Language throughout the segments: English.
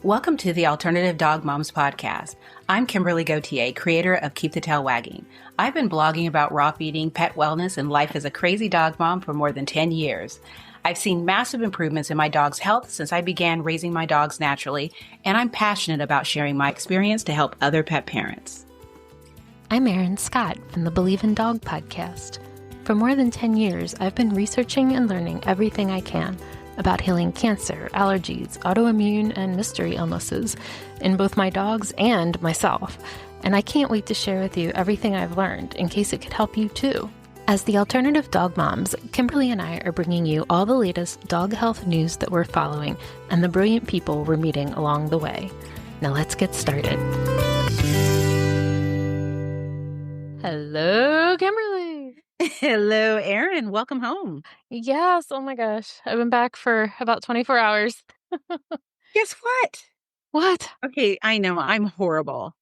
Welcome to the Alternative Dog Moms Podcast. I'm Kimberly Gauthier, creator of Keep the Tail Wagging. I've been blogging about raw feeding, pet wellness, and life as a crazy dog mom for more than 10 years. I've seen massive improvements in my dog's health since I began raising my dogs naturally, and I'm passionate about sharing my experience to help other pet parents. I'm Erin Scott from the Believe in Dog podcast. For more than 10 years, I've been researching and learning everything I can about healing cancer, allergies, autoimmune, and mystery illnesses in both my dogs and myself. And I can't wait to share with you everything I've learned in case it could help you too. As the Alternative Dog Moms, Kimberly and I are bringing you all the latest dog health news that we're following and the brilliant people we're meeting along the way. Now let's get started. Hello, Kimberly. Hello, Erin. Welcome home. Yes. Oh my gosh. I've been back for about 24 hours. Guess what? What? Okay, I know I'm horrible,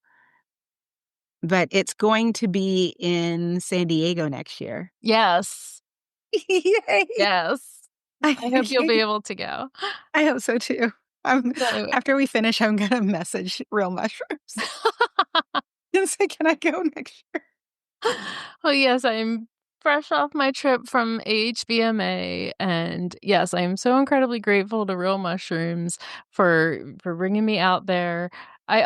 but it's going to be in San Diego next year. Yes. Yay! Yes. I hope you'll be able to go. I hope so too. After we finish, I'm going to message Real Mushrooms and say, can I go next year? Well, yes, I'm fresh off my trip from AHVMA, and yes, I am so incredibly grateful to Real Mushrooms for bringing me out there. I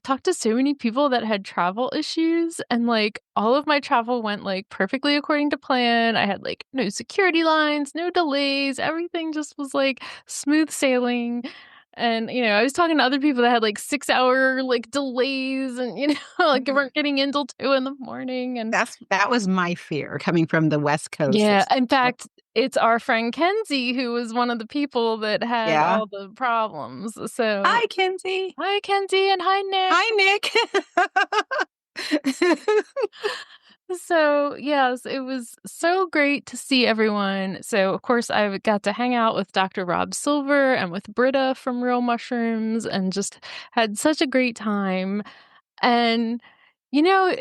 talked to so many people that had travel issues, and like all of my travel went like perfectly according to plan. I had like no security lines, no delays, everything just was like smooth sailing. And, you know, I was talking to other people that had like 6-hour like delays and, you know, like weren't getting in till 2 a.m. And that was my fear coming from the West Coast. yeah. In fact, it's our friend Kenzie who was one of the people that had all the problems. So hi, Kenzie. Hi, Kenzie, and hi, Nick. Hi, Nick. So, yes, it was so great to see everyone. So, of course, I got to hang out with Dr. Rob Silver and with Britta from Real Mushrooms and just had such a great time. And, you know,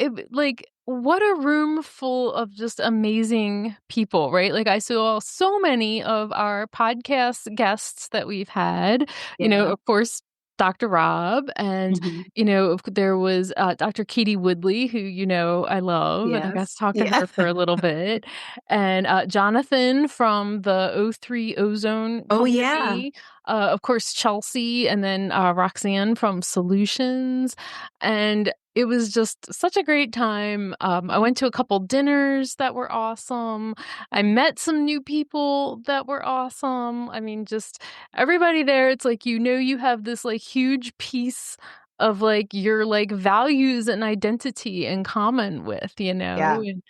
what a room full of just amazing people, right? Like I saw so many of our podcast guests that we've had, you know, of course, Dr. Rob and, you know, there was Dr. Katie Woodley, who, you know, I love, and I got to talk to her for a little bit, and Jonathan from the O3 Ozone Company, of course, Chelsea, and then Roxanne from Solutions, and it was just such a great time. I went to a couple dinners that were awesome. I met some new people that were awesome. I mean, just everybody there, it's like, you know, you have this like huge piece of like your like values and identity in common with, you know? Yeah. And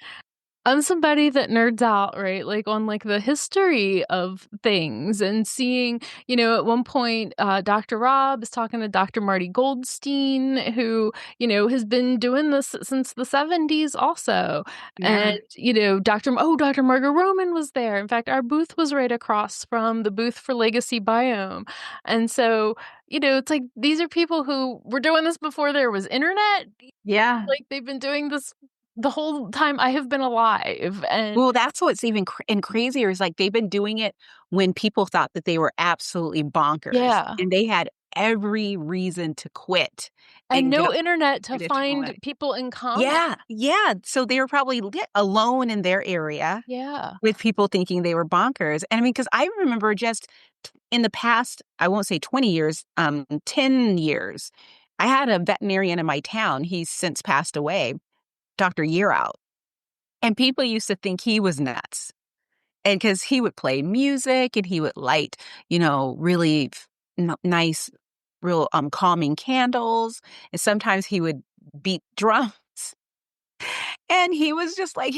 I'm somebody that nerds out, right? Like on like the history of things and seeing, you know, at one point, Dr. Rob is talking to Dr. Marty Goldstein, who, you know, has been doing this since the 70s also. Yeah. And, you know, Dr. Margaret Roman was there. In fact, our booth was right across from the booth for Legacy Biome. And so, you know, it's like, these are people who were doing this before there was internet. Yeah. Like they've been doing this the whole time I have been alive. And well, that's what's even crazier is like they've been doing it when people thought that they were absolutely bonkers. Yeah. And they had every reason to quit. And no internet to find people in common. Yeah. Yeah. So they were probably alone in their area. Yeah. With people thinking they were bonkers. And I mean, because I remember just in the past, I won't say 20 years, 10 years, I had a veterinarian in my town. He's since passed away. Dr. Year Out. And people used to think he was nuts. And because he would play music and he would light, you know, really nice, real calming candles. And sometimes he would beat drums. And he was just like,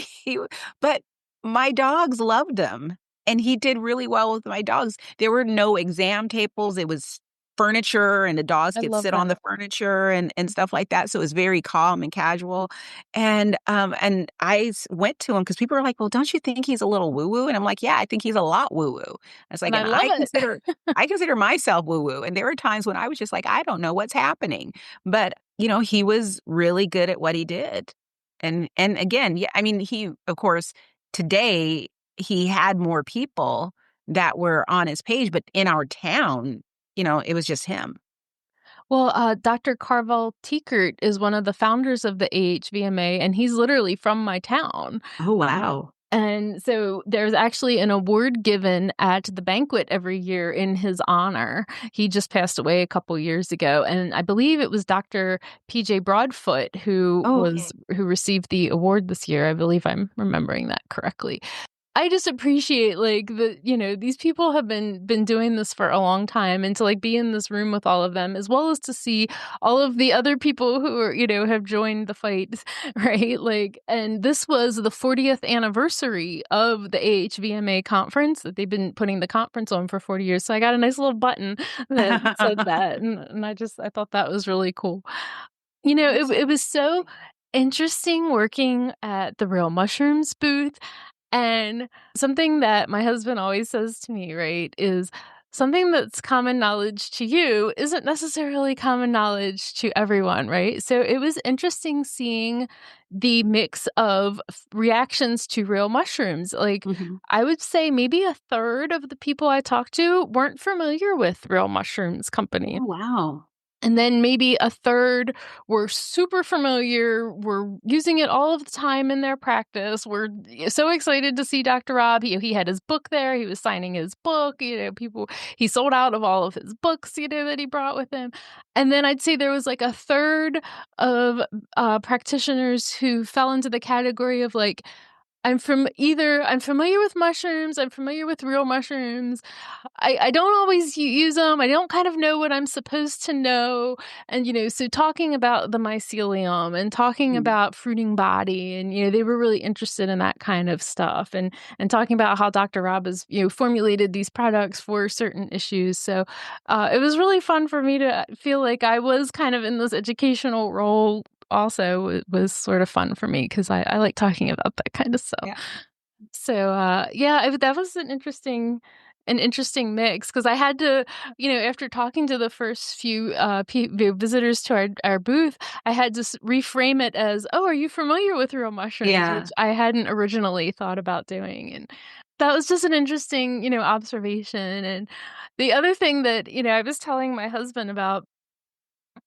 but my dogs loved him. And he did really well with my dogs. There were no exam tables. It was furniture and the dogs could sit on the furniture and stuff like that. So it was very calm and casual. And I went to him because people were like, well, don't you think he's a little woo-woo? And I'm like, yeah, I think he's a lot woo-woo. I was like, and I consider myself woo-woo. And there were times when I was just like, I don't know what's happening. But, you know, he was really good at what he did. And again, yeah, I mean, he, of course, today he had more people that were on his page, but in our town, you know, it was just him. Well, Dr. Carvel Tiekert is one of the founders of the AHVMA, and he's literally from my town. Oh, wow. And so there's actually an award given at the banquet every year in his honor. He just passed away a couple years ago, and I believe it was Dr. PJ Broadfoot Oh, okay. who received the award this year. I believe I'm remembering that correctly. I just appreciate like these people have been doing this for a long time, and to like be in this room with all of them, as well as to see all of the other people who are, have joined the fight, right? Like, and this was the 40th anniversary of the AHVMA conference that they've been putting the conference on for 40 years. So I got a nice little button that said that, and I thought that was really cool. That's It was so interesting working at the Real Mushrooms booth. And something that my husband always says to me, right, is something that's common knowledge to you isn't necessarily common knowledge to everyone, right? So it was interesting seeing the mix of reactions to real mushrooms. Like, Mhm. I would say maybe a third of the people I talked to weren't familiar with Real Mushrooms Company. Oh, wow. And then maybe a third were super familiar, were using it all of the time in their practice, were so excited to see Dr. Rob. He had his book there. He was signing his book. He sold out of all of his books, that he brought with him. And then I'd say there was like a third of practitioners who fell into the category of like, I'm familiar with mushrooms, I'm familiar with real mushrooms. I don't always use them. I don't kind of know what I'm supposed to know. And, so talking about the mycelium and talking Mhm. about fruiting body, and, they were really interested in that kind of stuff, and talking about how Dr. Rob has, formulated these products for certain issues. So it was really fun for me to feel like I was kind of in this educational role. Also, it was sort of fun for me because I like talking about that kind of stuff. Yeah. So, yeah, that was an interesting mix because I had to, after talking to the first few visitors to our booth, I had to reframe it as, "Oh, are you familiar with real mushrooms?" Yeah. Which I hadn't originally thought about doing, and that was just an interesting, observation. And the other thing that I was telling my husband about,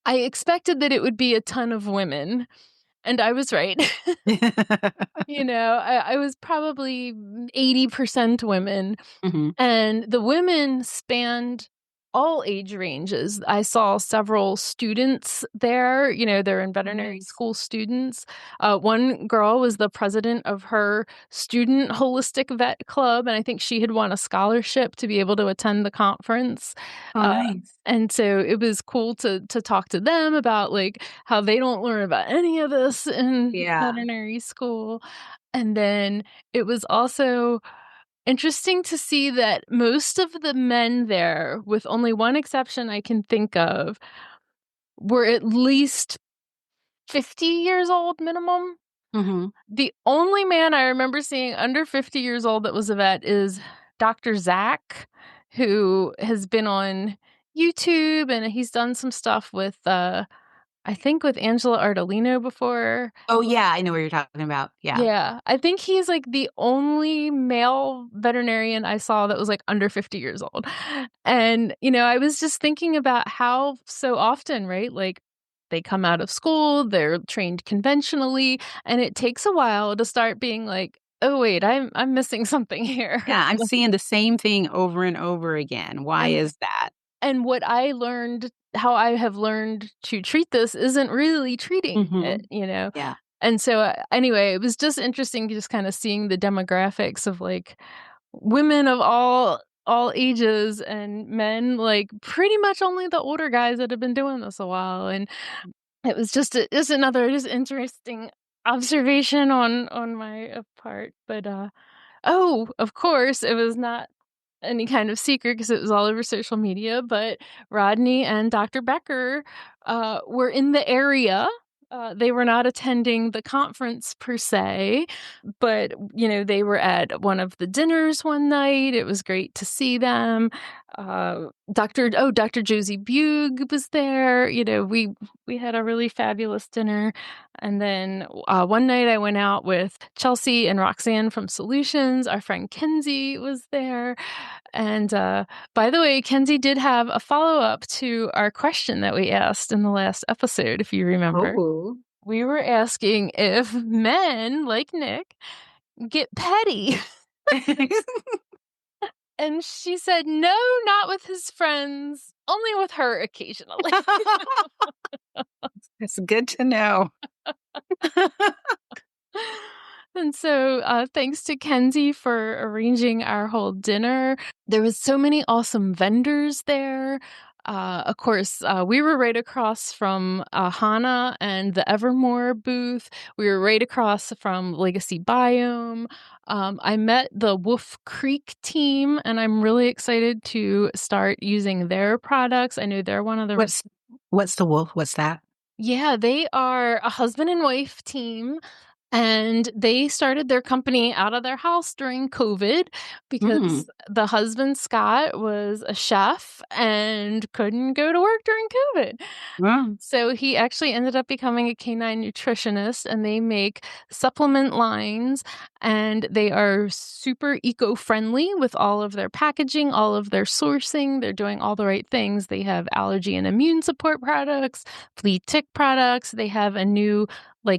I expected that it would be a ton of women, and I was right. I was probably 80% women, Mhm. and the women spanned all age ranges. I saw several students there, they're in Oh, veterinary nice. school students. One girl was the president of her student holistic vet club, and I think she had won a scholarship to be able to attend the conference. Oh, Uh, nice. and so it was cool to talk to them about like how they don't learn about any of this in Yeah. veterinary school. And then it was also interesting to see that most of the men there, with only one exception I can think of, were at least 50 years old minimum. Mhm. The only man I remember seeing under 50 years old that was a vet is Dr. Zach, who has been on YouTube, and he's done some stuff with, I think with Angela Ardolino before. Oh, yeah, I know what you're talking about. Yeah. Yeah, I think he's, like, the only male veterinarian I saw that was, like, under 50 years old. And, I was just thinking about how so often, right, like, they come out of school, they're trained conventionally, and it takes a while to start being like, "Oh, wait, I'm missing something here." Yeah, I'm seeing the same thing over and over again. Why And is that? what I learned how I have learned to treat this isn't really treating it, Mhm. you know? Yeah. And so, anyway, it was just interesting just kinda seeing the demographics of, like, women of all ages and men, like, pretty much only the older guys that have been doing this a while, and it was just another just interesting observation on my, part, but, oh, of course, it was not any kind of secret because it was all over social media, but Rodney and Dr. Becker, were in the area. They were not attending the conference per se, but, they were at one of the dinners one night. It was great to see them. Dr. Josie Bug was there. We had a really fabulous dinner. And then, one night I went out with Chelsea and Roxanne from Solutions. Our friend Kenzie was there. And by the way, Kenzie did have a follow-up to our question that we asked in the last episode, if you remember. Oh. We were asking if men like Nick get petty. And she said, no, not with his friends, only with her occasionally. It's good to know. And so thanks to Kenzie for arranging our whole dinner. There was so many awesome vendors there. Of course, we were right across from Hana and the Evermore booth. We were right across from Legacy Biome. I met the Wolf Creek team, and I'm really excited to start using their products. I know they're one of the... What's the Wolf? What's that? Yeah, they are a husband and wife team. And they started their company out of their house during COVID because the husband, Scott, was a chef and couldn't go to work during COVID. So he actually ended up becoming a canine nutritionist, and they make supplement lines, and they are super eco-friendly with all of their packaging, all of their sourcing. They're doing all the right things. They have allergy and immune support products, flea tick products. They have a new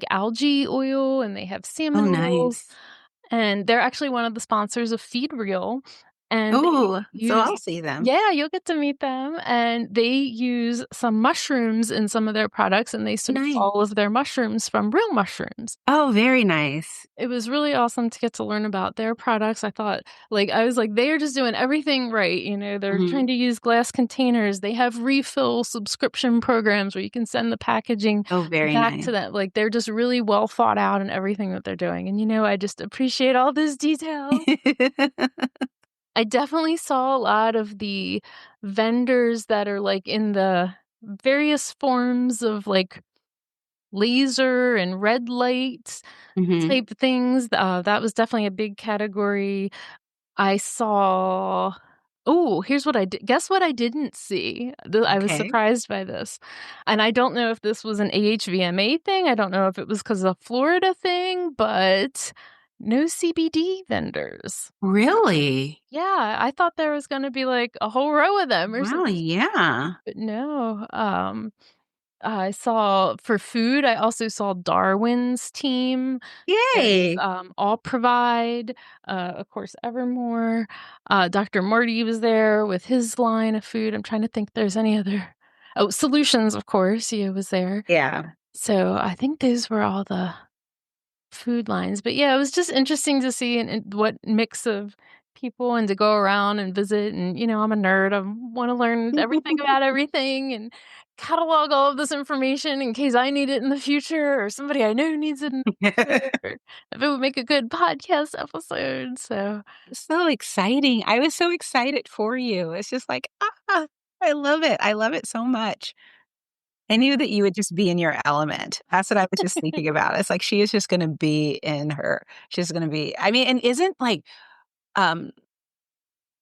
algae oil, and they have salmon rolls. And they're actually one of the sponsors of Feed Real. And so I'll see them. Yeah, you'll get to meet them. And they use some mushrooms in some of their products, and they source all of their mushrooms from real mushrooms. Oh, very nice. It was really awesome to get to learn about their products. I thought, I was like, they are just doing everything right. You know, they're trying to use glass containers. They have refill subscription programs where you can send the packaging back to them. They're just really well thought out in everything that they're doing. And, I just appreciate all those details. I definitely saw a lot of the vendors that are in the various forms of laser and red light type things. That was definitely a big category. I saw... Oh, here's what I did. Guess what I didn't see? I was surprised by this. And I don't know if this was an AHVMA thing. I don't know if it was because of Florida thing, but no CBD vendors. Really? Yeah, I thought there was going to be a whole row of them or something. Yeah. But no. I saw for food, I also saw Darwin's team. Yay. All Provide, of course, Evermore. Dr. Marty was there with his line of food. I'm trying to think if there's any other. Oh, Solutions, of course, he was there. Yeah. So I think those were all the food lines. But yeah, it was just interesting to see and what mix of people and to go around and visit. And, I'm a nerd. I want to learn everything about everything and catalog all of this information in case I need it in the future or somebody I know needs it in the future, or if it would make a good podcast episode. So exciting. I was so excited for you. It's just I love it. I love it so much. I knew that you would just be in your element. That's what I was just thinking about. It's she is just going to be in her. She's going to be, and isn't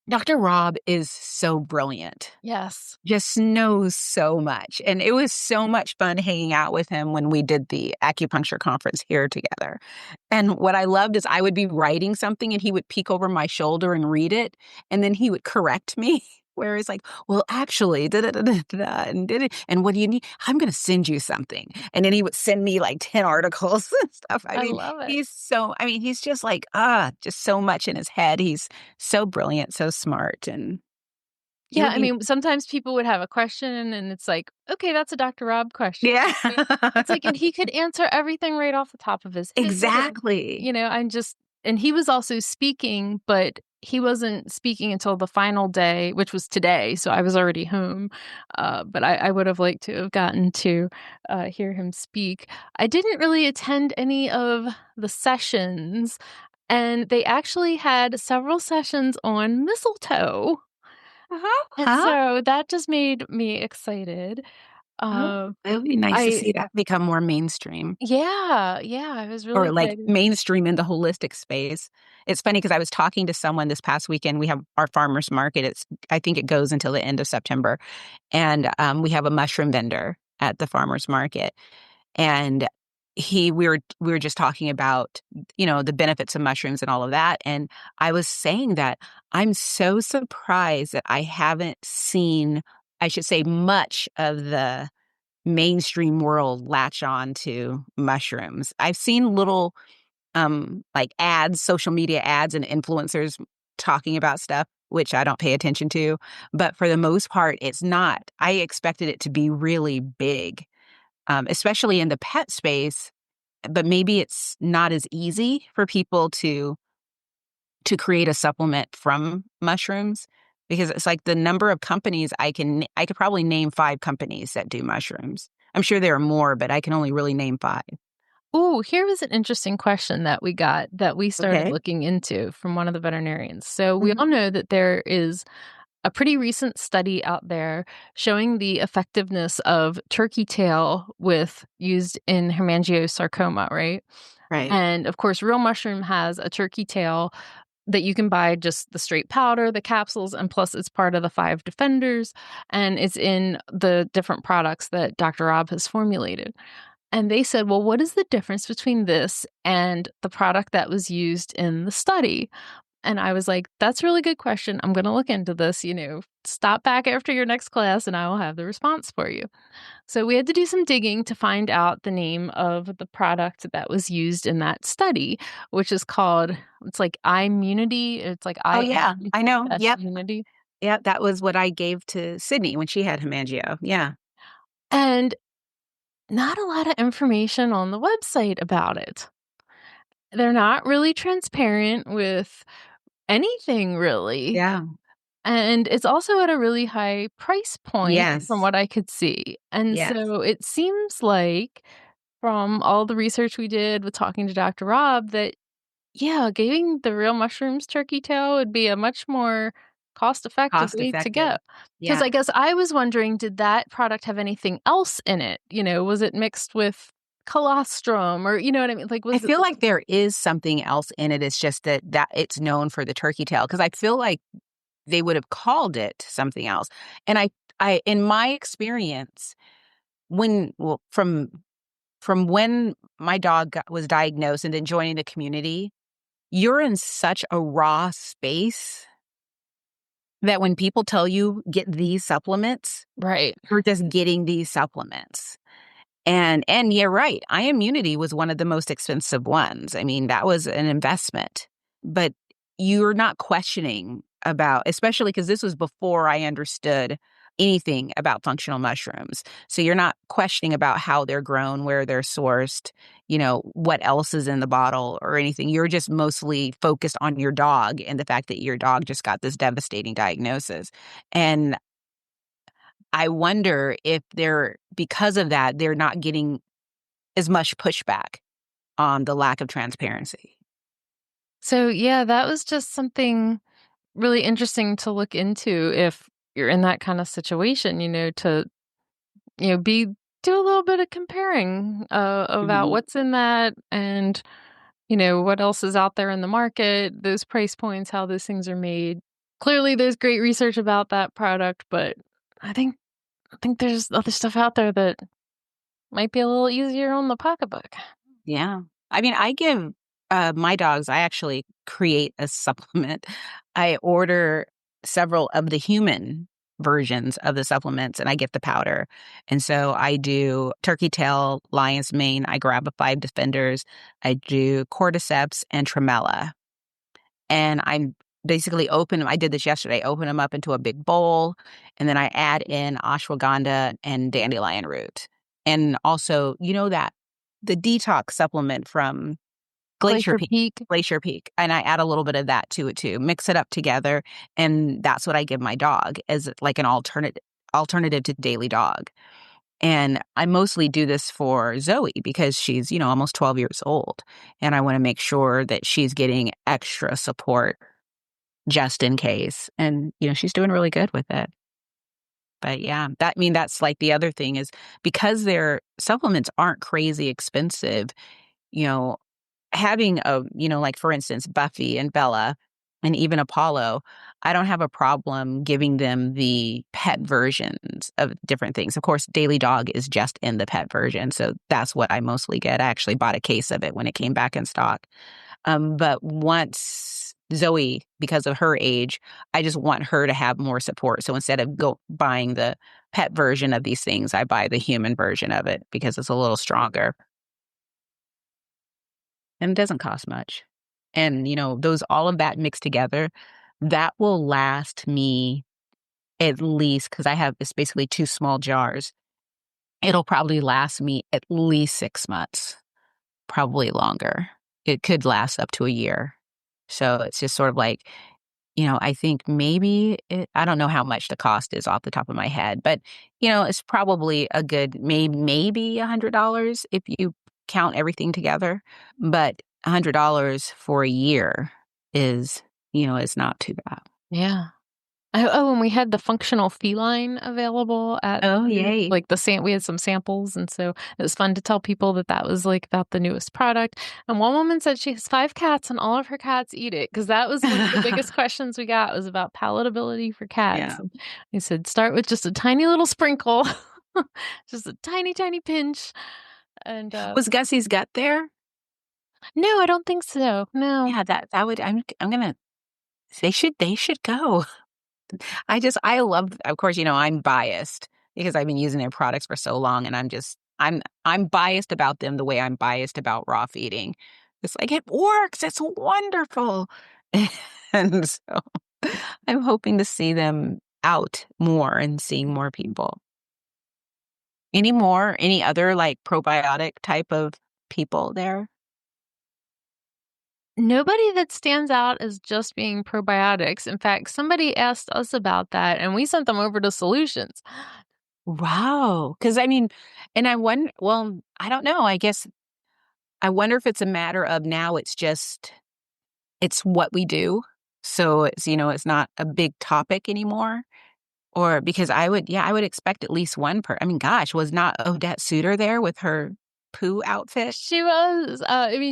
Dr. Rob is so brilliant. Yes. Just knows so much. And it was so much fun hanging out with him when we did the acupuncture conference here together. And what I loved is I would be writing something and he would peek over my shoulder and read it. And then he would correct me. Where it's well, actually, and what do you need? I'm going to send you something. And then he would send me 10 articles and stuff. I love it. He's just just so much in his head. He's so brilliant, so smart. And yeah, sometimes people would have a question and it's okay, that's a Dr. Rob question. Yeah. It's and he could answer everything right off the top of his head. Exactly. And he was also speaking, but he wasn't speaking until the final day, which was today. So I was already home. But I would have liked to have gotten to hear him speak. I didn't really attend any of the sessions, and they actually had several sessions on mistletoe. And so that just made me excited. It would be nice to see that become more mainstream. Yeah, I was really excited. Mainstream in the holistic space. It's funny because I was talking to someone this past weekend. We have our farmers market. I think it goes until the end of September. And we have a mushroom vendor at the farmers market. And we were just talking about, the benefits of mushrooms and all of that. And I was saying that I'm so surprised that I haven't seen, I should say, much of the mainstream world latch on to mushrooms. I've seen little like ads, social media ads and influencers talking about stuff, which I don't pay attention to. But for the most part, it's not. I expected it to be really big, especially in the pet space, but maybe it's not as easy for people to create a supplement from mushrooms, because it's like the number of companies I could probably name 5 companies that do mushrooms. I'm sure there are more, but I can only really name 5. Oh, here was an interesting question that we got that we started Okay. looking into from one of the veterinarians. So we Mhm. all know that there is a pretty recent study out there showing the effectiveness of turkey tail with used in hemangiosarcoma, right? Right. And of course, real mushroom has a turkey tail that you can buy just the straight powder, the capsules, and plus it's part of the 5 defenders, and it's in the different products that Dr. Rob has formulated. And they said, well, what is the difference between this and the product that was used in the study? And I was like, that's a really good question. I'm going to look into this. Stop back after your next class and I will have the response for you. So we had to do some digging to find out the name of the product that was used in that study, which is called, it's like immunity. It's like Oh yeah, I know. Yep. Unity. Yep. That was what I gave to Sydney when she had hemangio. Yeah. And not a lot of information on the website about it. They're not really transparent with anything really. Yeah. And it's also at a really high price point from Yes. what I could see. And Yes. so it seems like from all the research we did with talking to Dr. Rob that, yeah, giving the real mushrooms turkey tail would be a much more cost-effective Cost way to effective. go. Because Yeah. I guess I was wondering, did that product have anything else in it? Was it mixed with colostrum or you know what I mean? Like, I was it feel like there is something else in it. It's just that it's known for the turkey tail, because I feel like they would have called it something else. And I in my experience, from when my dog was diagnosed and then joining the community, you're in such a raw space that when people tell you get these supplements, right? you're just getting these supplements. And you're right. Immunity was one of the most expensive ones. I mean, that was an investment. But you're not questioning about, especially because this was before I understood anything about functional mushrooms. So you're not questioning about how they're grown, where they're sourced, what else is in the bottle or anything. You're just mostly focused on your dog and the fact that your dog just got this devastating diagnosis. And I wonder if because of that, they're not getting as much pushback on the lack of transparency. So, yeah, that was just something really interesting to look into if you're in that kind of situation, to, be do a little bit of comparing about Mhm. what's in that and, what else is out there in the market, those price points, how those things are made. Clearly, there's great research about that product, but I think I think there's other stuff out there that might be a little easier on the pocketbook. Yeah. I mean, I give my dogs, I actually create a supplement. I order several of the human versions of the supplements and I get the powder. And so I do turkey tail, lion's mane. I grab a 5 defenders. I do cordyceps and tremella. And I'm basically I did this yesterday, open them up into a big bowl, and then I add in ashwagandha and dandelion root. And also, that the detox supplement from Glacier Glacier Peak, Peak. Glacier Peak, and I add a little bit of that to it too. Mix it up together, and that's what I give my dog as like an alternative to daily dog. And I mostly do this for Zoe because she's, almost 12 years old. And I want to make sure that she's getting extra support just in case. And, she's doing really good with it. But yeah, that's like the other thing is because their supplements aren't crazy expensive, you know, having like for instance, Buffy and Bella. and even Apollo, I don't have a problem giving them the pet versions of different things. Of course, Daily Dog is just in the pet version, so that's what I mostly get. I actually bought a case of it when it came back in stock. But once Zoe, because of her age, I just want her to have more support. So instead of buying the pet version of these things, I buy the human version of it because it's a little stronger and it doesn't cost much. And, all of that mixed together, that will last me at least, because it's basically 2 small jars. It'll probably last me at least 6 months, probably longer. It could last up to a year. So it's just sort of like, I think I don't know how much the cost is off the top of my head, but, it's probably a good, maybe $100 if you count everything together. But $100 for a year is not too bad. Yeah. Oh, and we had the functional feline available at Oh, yay. like we had some samples, and so it was fun to tell people that was like about the newest product. And one woman said she has 5 cats and all of her cats eat it, because that was one of the biggest questions we got, was about palatability for cats. Yeah. And we said start with just a tiny little sprinkle, just a tiny, tiny pinch. And Was Gussie's gut there? no, I don't think so. No. Yeah, that would I'm gonna they should go. I love, of course, I'm biased because I've been using their products for so long, and I'm biased about them the way I'm biased about raw feeding. It's like, it works, it's wonderful. And so I'm hoping to see them out more and seeing more people. Any other like probiotic type of people there? Nobody that stands out as just being probiotics. In fact, somebody asked us about that, and we sent them over to Solutions. Wow. Because and I wonder, well, I don't know. I wonder if it's a matter of now it's what we do. So it's not a big topic anymore. Or because I would expect at least one gosh, was not Odette Suter there with her poo outfit? She was,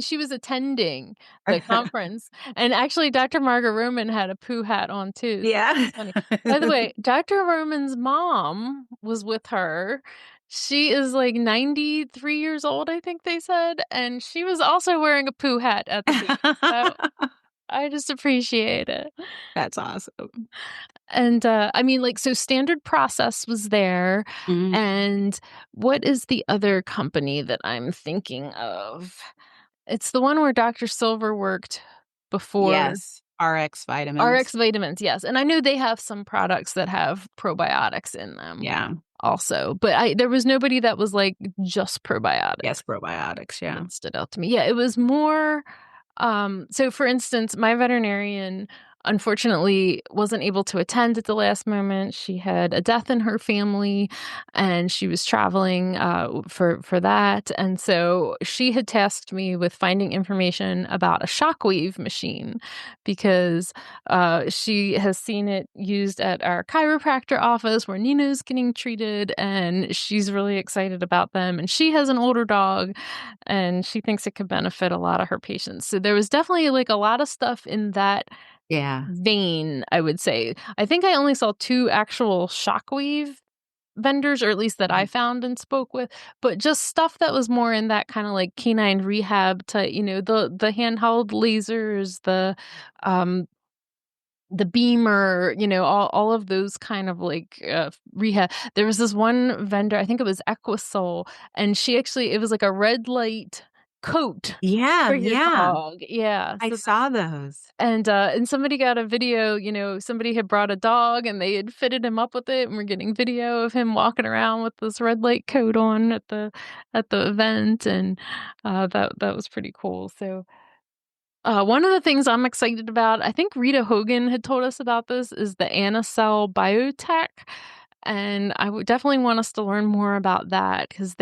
she was attending the conference, and actually Dr. Margaret Roman had a poo hat on too. So Yeah. funny. By the way, Dr. Roman's mom was with her. She is like 93 years old, I think they said, and she was also wearing a poo hat at the booth. So I just appreciate it. That's awesome. And, so Standard Process was there, Mm, and what is the other company that I'm thinking of? It's the one where Dr. Silver worked before. yes. RX vitamins. RX Vitamins, yes, and I know they have some products that have probiotics in them Yeah. also, but there was nobody that was, like, just probiotics. Yes, probiotics. Yeah. That stood out to me. Yeah, it was more, so for instance, my veterinarian unfortunately wasn't able to attend at the last moment. She had a death in her family, and she was traveling for that. And so she had tasked me with finding information about a shockwave machine, because she has seen it used at our chiropractor office where Nina's getting treated, and she's really excited about them. And she has an older dog, and she thinks it could benefit a lot of her patients. So there was definitely like a lot of stuff in that Yeah. vein, I would say. I think I only saw 2 actual shockwave vendors, or at least that I found and spoke with, but just stuff that was more in that kind of like canine rehab to, the handheld lasers, the beamer, all of those kind of like rehab. There was this one vendor, I think it was Equisol, and it was like a red light coat Yeah. for your Yeah. dog. Yeah. I So saw those. and somebody got a video, somebody had brought a dog and they had fitted him up with it, and we're getting video of him walking around with this red light coat on at the event, and that was pretty cool. So one of the things I'm excited about, I think Rita Hogan had told us about this, is the Anacell Biotech, and I would definitely want us to learn more about that, because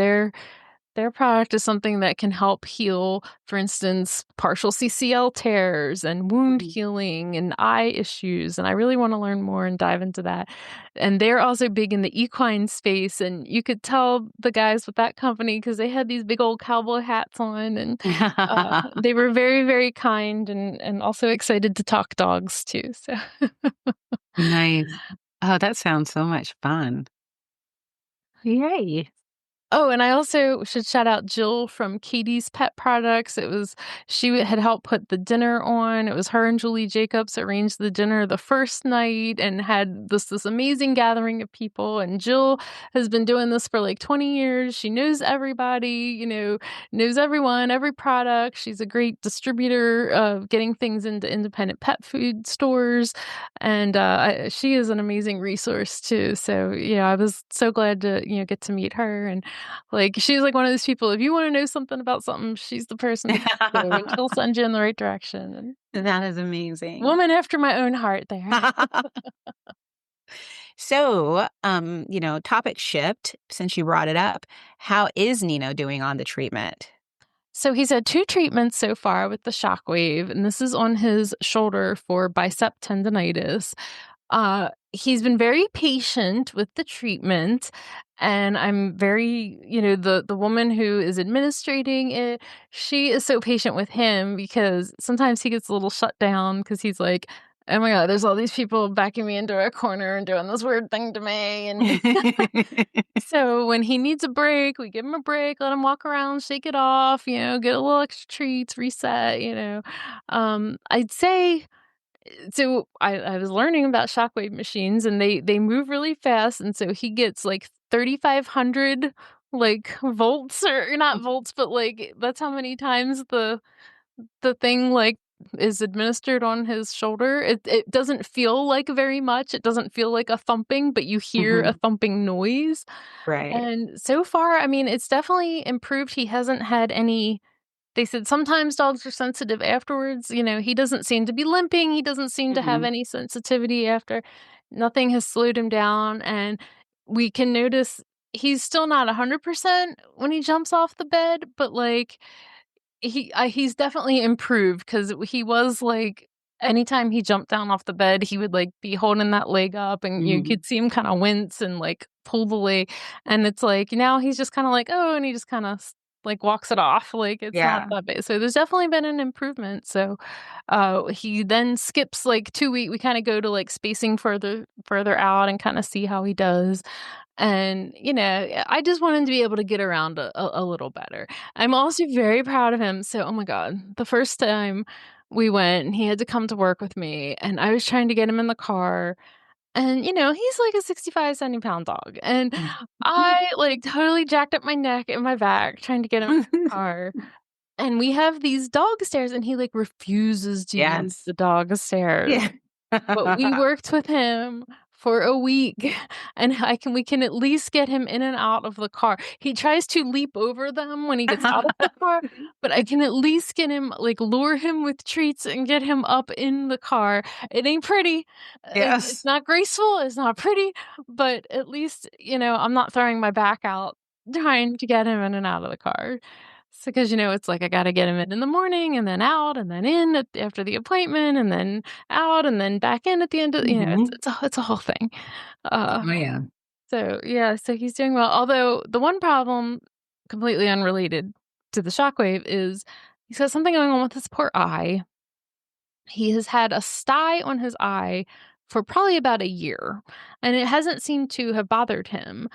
their product is something that can help heal, for instance, partial CCL tears and wound Mhm. healing and eye issues. And I really want to learn more and dive into that. And they're also big in the equine space. And you could tell the guys with that company because they had these big old cowboy hats on, and they were very, very kind and also excited to talk dogs too. So. Nice. Oh, that sounds so much fun. Yay. Oh, and I also should shout out Jill from Katie's Pet Products. She had helped put the dinner on. It was her and Julie Jacobs arranged the dinner the first night and had this amazing gathering of people. And Jill has been doing this for like 20 years. She knows everybody, knows everyone, every product. She's a great distributor of getting things into independent pet food stores. And she is an amazing resource too. So, I was so glad to, get to meet her. And like, she's like one of those people, if you wanna know something about something, she's the person to go to, and she'll send you in the right direction, and That is amazing. woman after my own heart there. So, topic shift since you brought it up. How is Nino doing on the treatment? So he's had 2 treatments so far with the shockwave, and this is on his shoulder for bicep tendonitis. He's been very patient with the treatment, and I'm very, the woman who is administrating it, she is so patient with him because sometimes he gets a little shut down because he's like, "Oh my god, there's all these people backing me into a corner and doing this weird thing to me," and so when he needs a break, we give him a break, let him walk around, shake it off, get a little extra treats, reset. I'd say so I was learning about shockwave machines and they move really fast, and so he gets like 3,500 like volts, or not volts, but like that's how many times the thing like is administered on his shoulder. It doesn't feel like very much. It doesn't feel like a thumping, but you hear a Mhm. thumping noise. Right. And so far, I mean, it's definitely improved. He hasn't had any. They said sometimes dogs are sensitive afterwards. He doesn't seem to be limping. He doesn't seem to have Mhm. any sensitivity after. Nothing has slowed him down. And we can notice he's still not 100% when he jumps off the bed, but like he's definitely improved because he was like anytime he jumped down off the bed, he would like be holding that leg up, and you Mhm. could see him kind of wince and like pull the leg. And it's like now he's just kind of like, oh, and he just kind of like walks it off. Like it's not Yeah. that big. So there's definitely been an improvement. So he then skips like 2 weeks. We kind of go to like spacing further out and kind of see how he does. And, I just want him to be able to get around a little better. I'm also very proud of him. So, oh my God, the first time we went, he had to come to work with me, and I was trying to get him in the car. And, he's like a 65, 70-pound dog. And I like totally jacked up my neck and my back trying to get him in the car. And we have these dog stairs, and he like refuses to use Yes. the dog stairs. Yeah. But we worked with him for a week, and we can at least get him in and out of the car. He tries to leap over them when he gets out of the car, but I can at least get him like, lure him with treats and get him up in the car. It ain't pretty, it's Yes. not graceful, it's not pretty, but at least, I'm not throwing my back out trying to get him in and out of the car. So, 'cause, it's like I gotta get him in the morning and then out and then in after the appointment and then out and then back in at the end of, Mhm. it's a whole thing. Uh, Oh, yeah. so yeah, so he's doing well. Although the one problem, completely unrelated to the shockwave, is he's got something going on with his poor eye. He has had a sty on his eye for probably about a year, and it hasn't seemed to have bothered him.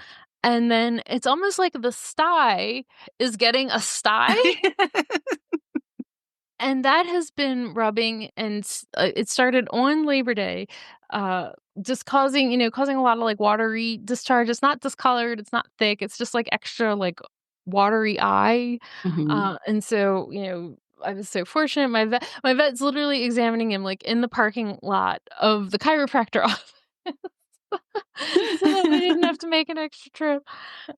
And then it's almost like the sty is getting a sty. And that has been rubbing, and it started on Labor Day, uh, just causing a lot of, like, watery discharge. It's not discolored, it's not thick, it's just, like, extra, like, watery eye, Mhm. and so, I was so fortunate. My vet's literally examining him, like, in the parking lot of the chiropractor office. so that we didn't have to make an extra trip.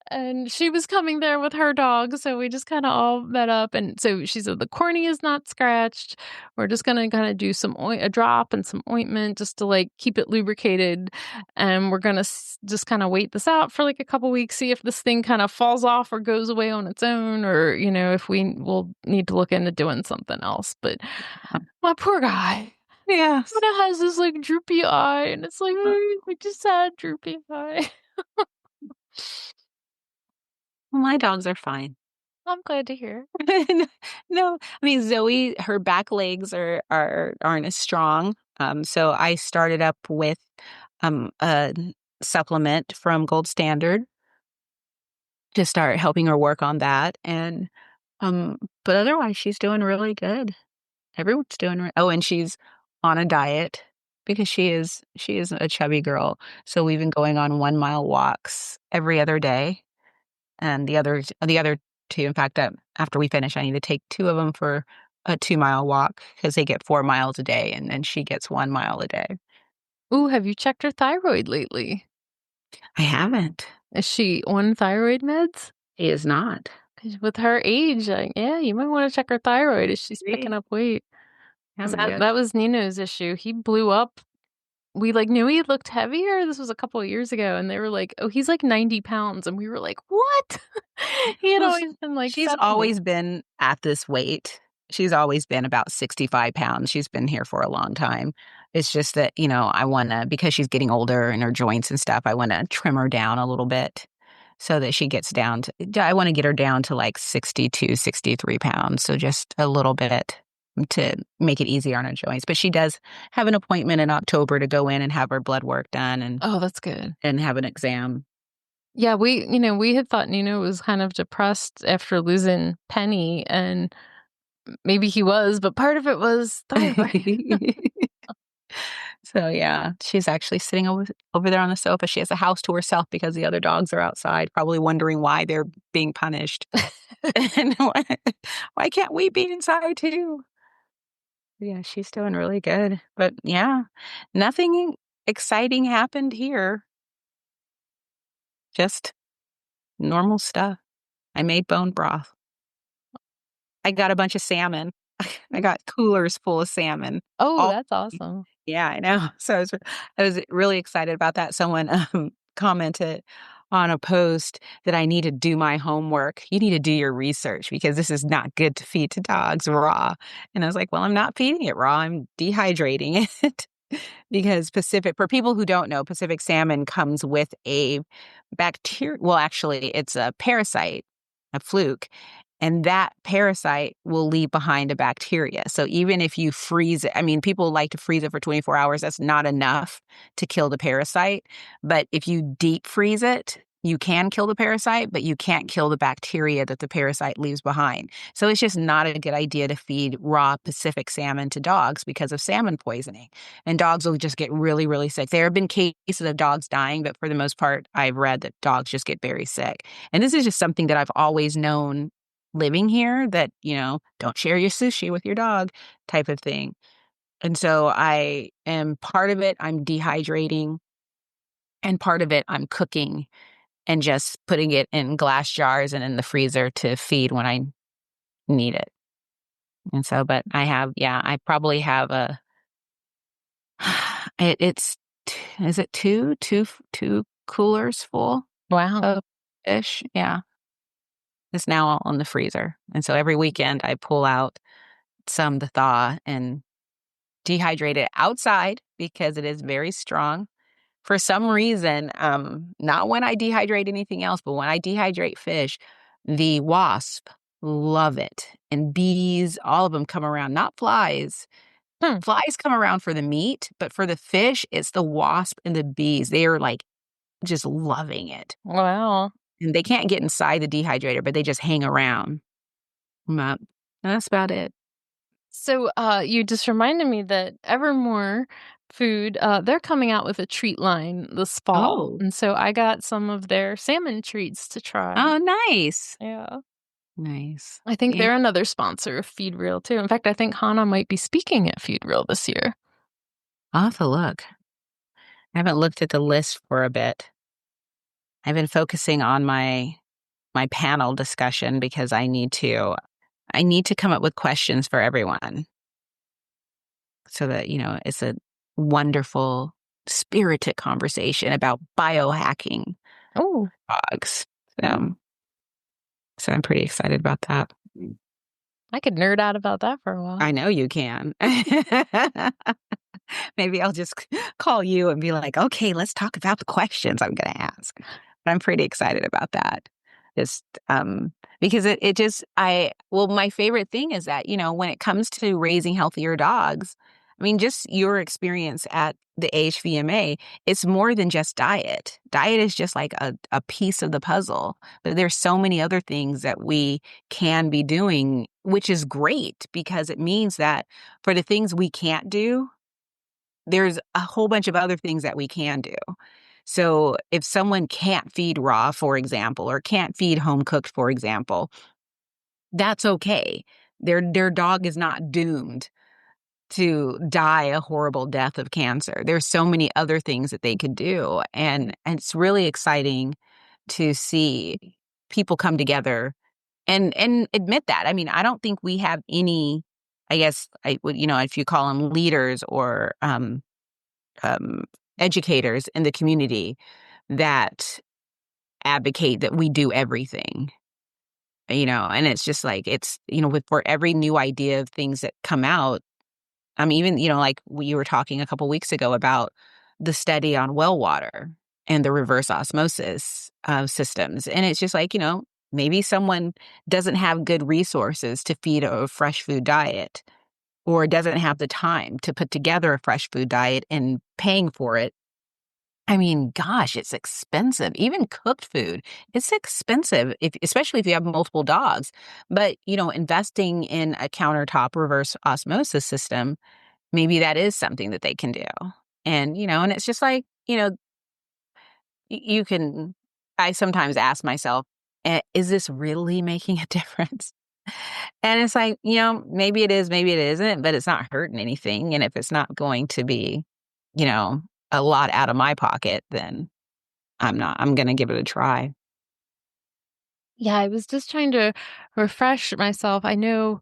And she was coming there with her dog, so we just kinda all met up, and so she said, "The cornea is not scratched. We're just gonna kinda do some a drop and some ointment just to, like, keep it lubricated, and we're gonna just kinda wait this out for, like, a couple weeks, see if this thing kinda falls off or goes away on its own or, if we will need to look into doing something else." But my poor guy Yes. kinda has this, like, droopy eye, and it's like, "Oh, I just had droopy eye." My dogs are fine. I'm glad to hear. No, I mean, Zoe, her back legs aren't as strong. So I started up with a supplement from Gold Standard to start helping her work on that. And but otherwise she's doing really good. Everyone's doing oh, and she's on a diet because she is a chubby girl. So we've been going on 1 mile walks every other day. And the other two, in fact, after we finish, I need to take two of them for a 2 mile walk because they get 4 miles a day, and then she gets 1 mile a day. Ooh, have you checked her thyroid lately? I haven't. Is she on thyroid meds? He is not. 'Cause with her age, yeah, you might wanna check her thyroid if she's picking Agree. up weight. 'Cause Haven't that yet. that was Nino's issue. He blew up. We, like, knew he looked heavier. This was a couple of years ago, and they were like, "Oh, he's, like, 90 pounds," and we were like, "What?" He had Well, always been, like, she's 70. always been at this weight. She's always been about 65 pounds. She's been here for a long time. It's just that, I wanna because she's getting older and her joints and stuff, I wanna trim her down a little bit so that she gets down to I wanna get her down to, like, 62, 63 pounds, so just a little bit to make it easier on her joints, but she does have an appointment in October to go in and have her blood work done Oh, that's good. and have an exam. Yeah, we had thought Nino was kind of depressed after losing Penny, and maybe he was, but part of it was thyroid. So, yeah, she's actually sitting over there on the sofa. She has a house to herself because the other dogs are outside, probably wondering why they're being punished. And why can't we be inside too? Yeah, she's doing really good. But, yeah, nothing exciting happened here, just normal stuff. I made bone broth. I got a bunch of salmon. I got coolers full of salmon. Oh, All that's awesome. Yeah, I know. So I was really excited about that. Someone, commented on a post that I need to do my homework. You need to do your research because this is not good to feed to dogs raw. And I was like, well, I'm not feeding it raw. I'm dehydrating it because for people who don't know, Pacific salmon comes with a bacteria. Well, actually, it's a parasite, a fluke. And that parasite will leave behind a bacteria. So even if you freeze it, I mean, people like to freeze it for 24 hours. That's not enough to kill the parasite. But if you deep freeze it, you can kill the parasite, but you can't kill the bacteria that the parasite leaves behind. So it's just not a good idea to feed raw Pacific salmon to dogs because of salmon poisoning. And dogs will just get really, really sick. There have been cases of dogs dying, but for the most part, I've read that dogs just get very sick. And this is just something that I've always known living here that, don't share your sushi with your dog type of thing. And so I am part of it, I'm dehydrating, and part of it, I'm cooking and just putting it in glass jars and in the freezer to feed when I need it. And so, but I probably have it's, is it two coolers full Wow. of fish? Yeah. It's now all in the freezer. And so every weekend I pull out some to thaw and dehydrate it outside because it is very strong. For some reason, not when I dehydrate anything else, but when I dehydrate fish, the wasp love it. And bees, all of them come around, not flies. Hmm. Flies come around for the meat, but for the fish, it's the wasp and the bees. They are like just loving it. Wow. And they can't get inside the dehydrator, but they just hang around. But that's about it. So, you just reminded me that Evermore Food, they're coming out with a treat line this fall, Oh, and so I got some of their salmon treats to try. oh, nice. Yeah. Nice. I think Yeah, they're another sponsor of Feed Real too. In fact, I think Hana might be speaking at Feed Real this year. I'll have to look. I haven't looked at the list for a bit. I've been focusing on my panel discussion because I need to come up with questions for everyone so that, it's a wonderful, spirited conversation about biohacking Oh, dogs. So I'm pretty excited about that. I could nerd out about that for a while. I know you can. Maybe I'll just call you and be like, okay, let's talk about the questions I'm going to ask. But I'm pretty excited about that. Just because it just, my favorite thing is that, when it comes to raising healthier dogs, I mean, just your experience at the AHVMA, it's more than just diet. Diet is just like a piece of the puzzle, but there's so many other things that we can be doing, which is great because it means that for the things we can't do, there's a whole bunch of other things that we can do. So if someone can't feed raw, for example, or can't feed home cooked, for example, that's okay. Their dog is not doomed to die a horrible death of cancer. There's so many other things that they could do. And it's really exciting to see people come together and admit that. I mean, I don't think we have any, I guess I would, if you call them leaders or um, educators in the community that advocate that we do everything, and it's just like, for every new idea of things that come out. Even, like we were talking a couple weeks ago about the study on well water and the reverse osmosis systems. And it's just like, maybe someone doesn't have good resources to feed a fresh food diet or doesn't have the time to put together a fresh food diet and paying for it. I mean, gosh, it's expensive. Even cooked food, it's expensive, especially if you have multiple dogs. But, investing in a countertop reverse osmosis system, maybe that is something that they can do. And it's just like, you can, I sometimes ask myself, is this really making a difference? And it's like, maybe it is, maybe it isn't, but it's not hurting anything. And if it's not going to be, you know, a lot out of my pocket, then I'm going to give it a try. Yeah, I was just trying to refresh myself. I know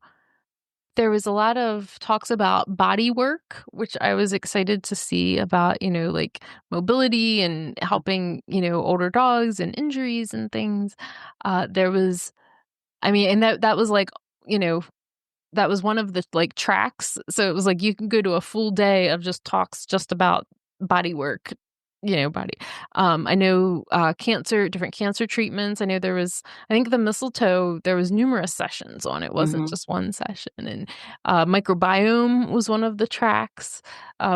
there was a lot of talks about body work, which I was excited to see about, like mobility and helping, older dogs and injuries and things. There was, and that was like, you know, that was one of the, like, tracks, so it was like you can go to a full day of just talks just about body work, body. I know, different cancer treatments. I know I think the mistletoe, there was numerous sessions on it, wasn't Hmm. just one session, and, microbiome was one of the tracks,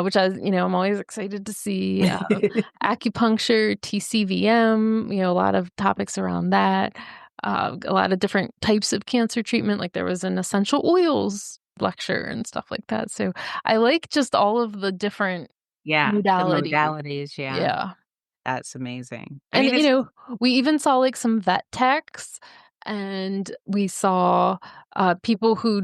which I'm always excited to see, acupuncture, TCVM, a lot of topics around that a lot of different types of cancer treatment. Like there was an essential oils lecture and stuff like that. So I like just all of the different Yeah, the modalities. modalities. Yeah, Yeah. that's amazing. I And, mean, it's we even saw, like, some vet techs, and we saw, people who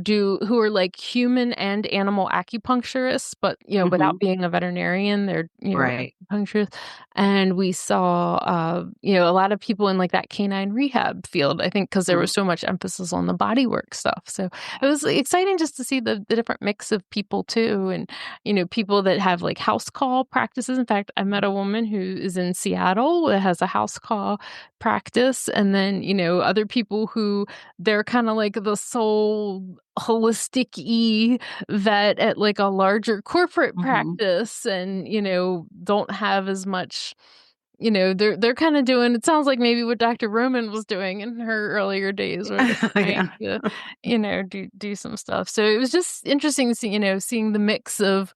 are, like, human and animal acupuncturists, but, without Mhm. being a veterinarian, they're, Right. acupuncturists, and we saw, a lot of people in, like, that canine rehab field, I think, because there Mhm. was so much emphasis on the body work stuff, so it was exciting just to see the different mix of people too, and people that have like house call practices. In fact, I met a woman who is in Seattle that has a house call practice. And then, other people who they're kind of like the sole holistic e vet at like a larger corporate Mhm. practice and, don't have as much. They're kind of doing, it sounds like maybe what Dr. Roman was doing in her earlier days where they're trying Yeah. to, do some stuff. So it was just interesting to see, seeing the mix of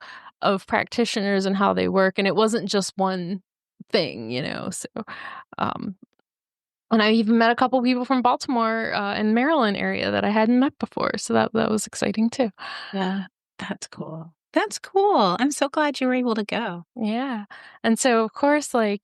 practitioners and how they work. And it wasn't just one thing, so um and I even met a couple people from Baltimore and Maryland area that I hadn't met before. So that was exciting too. Yeah, that's cool. That's cool. I'm so glad you were able to go. Yeah. And so of course, like,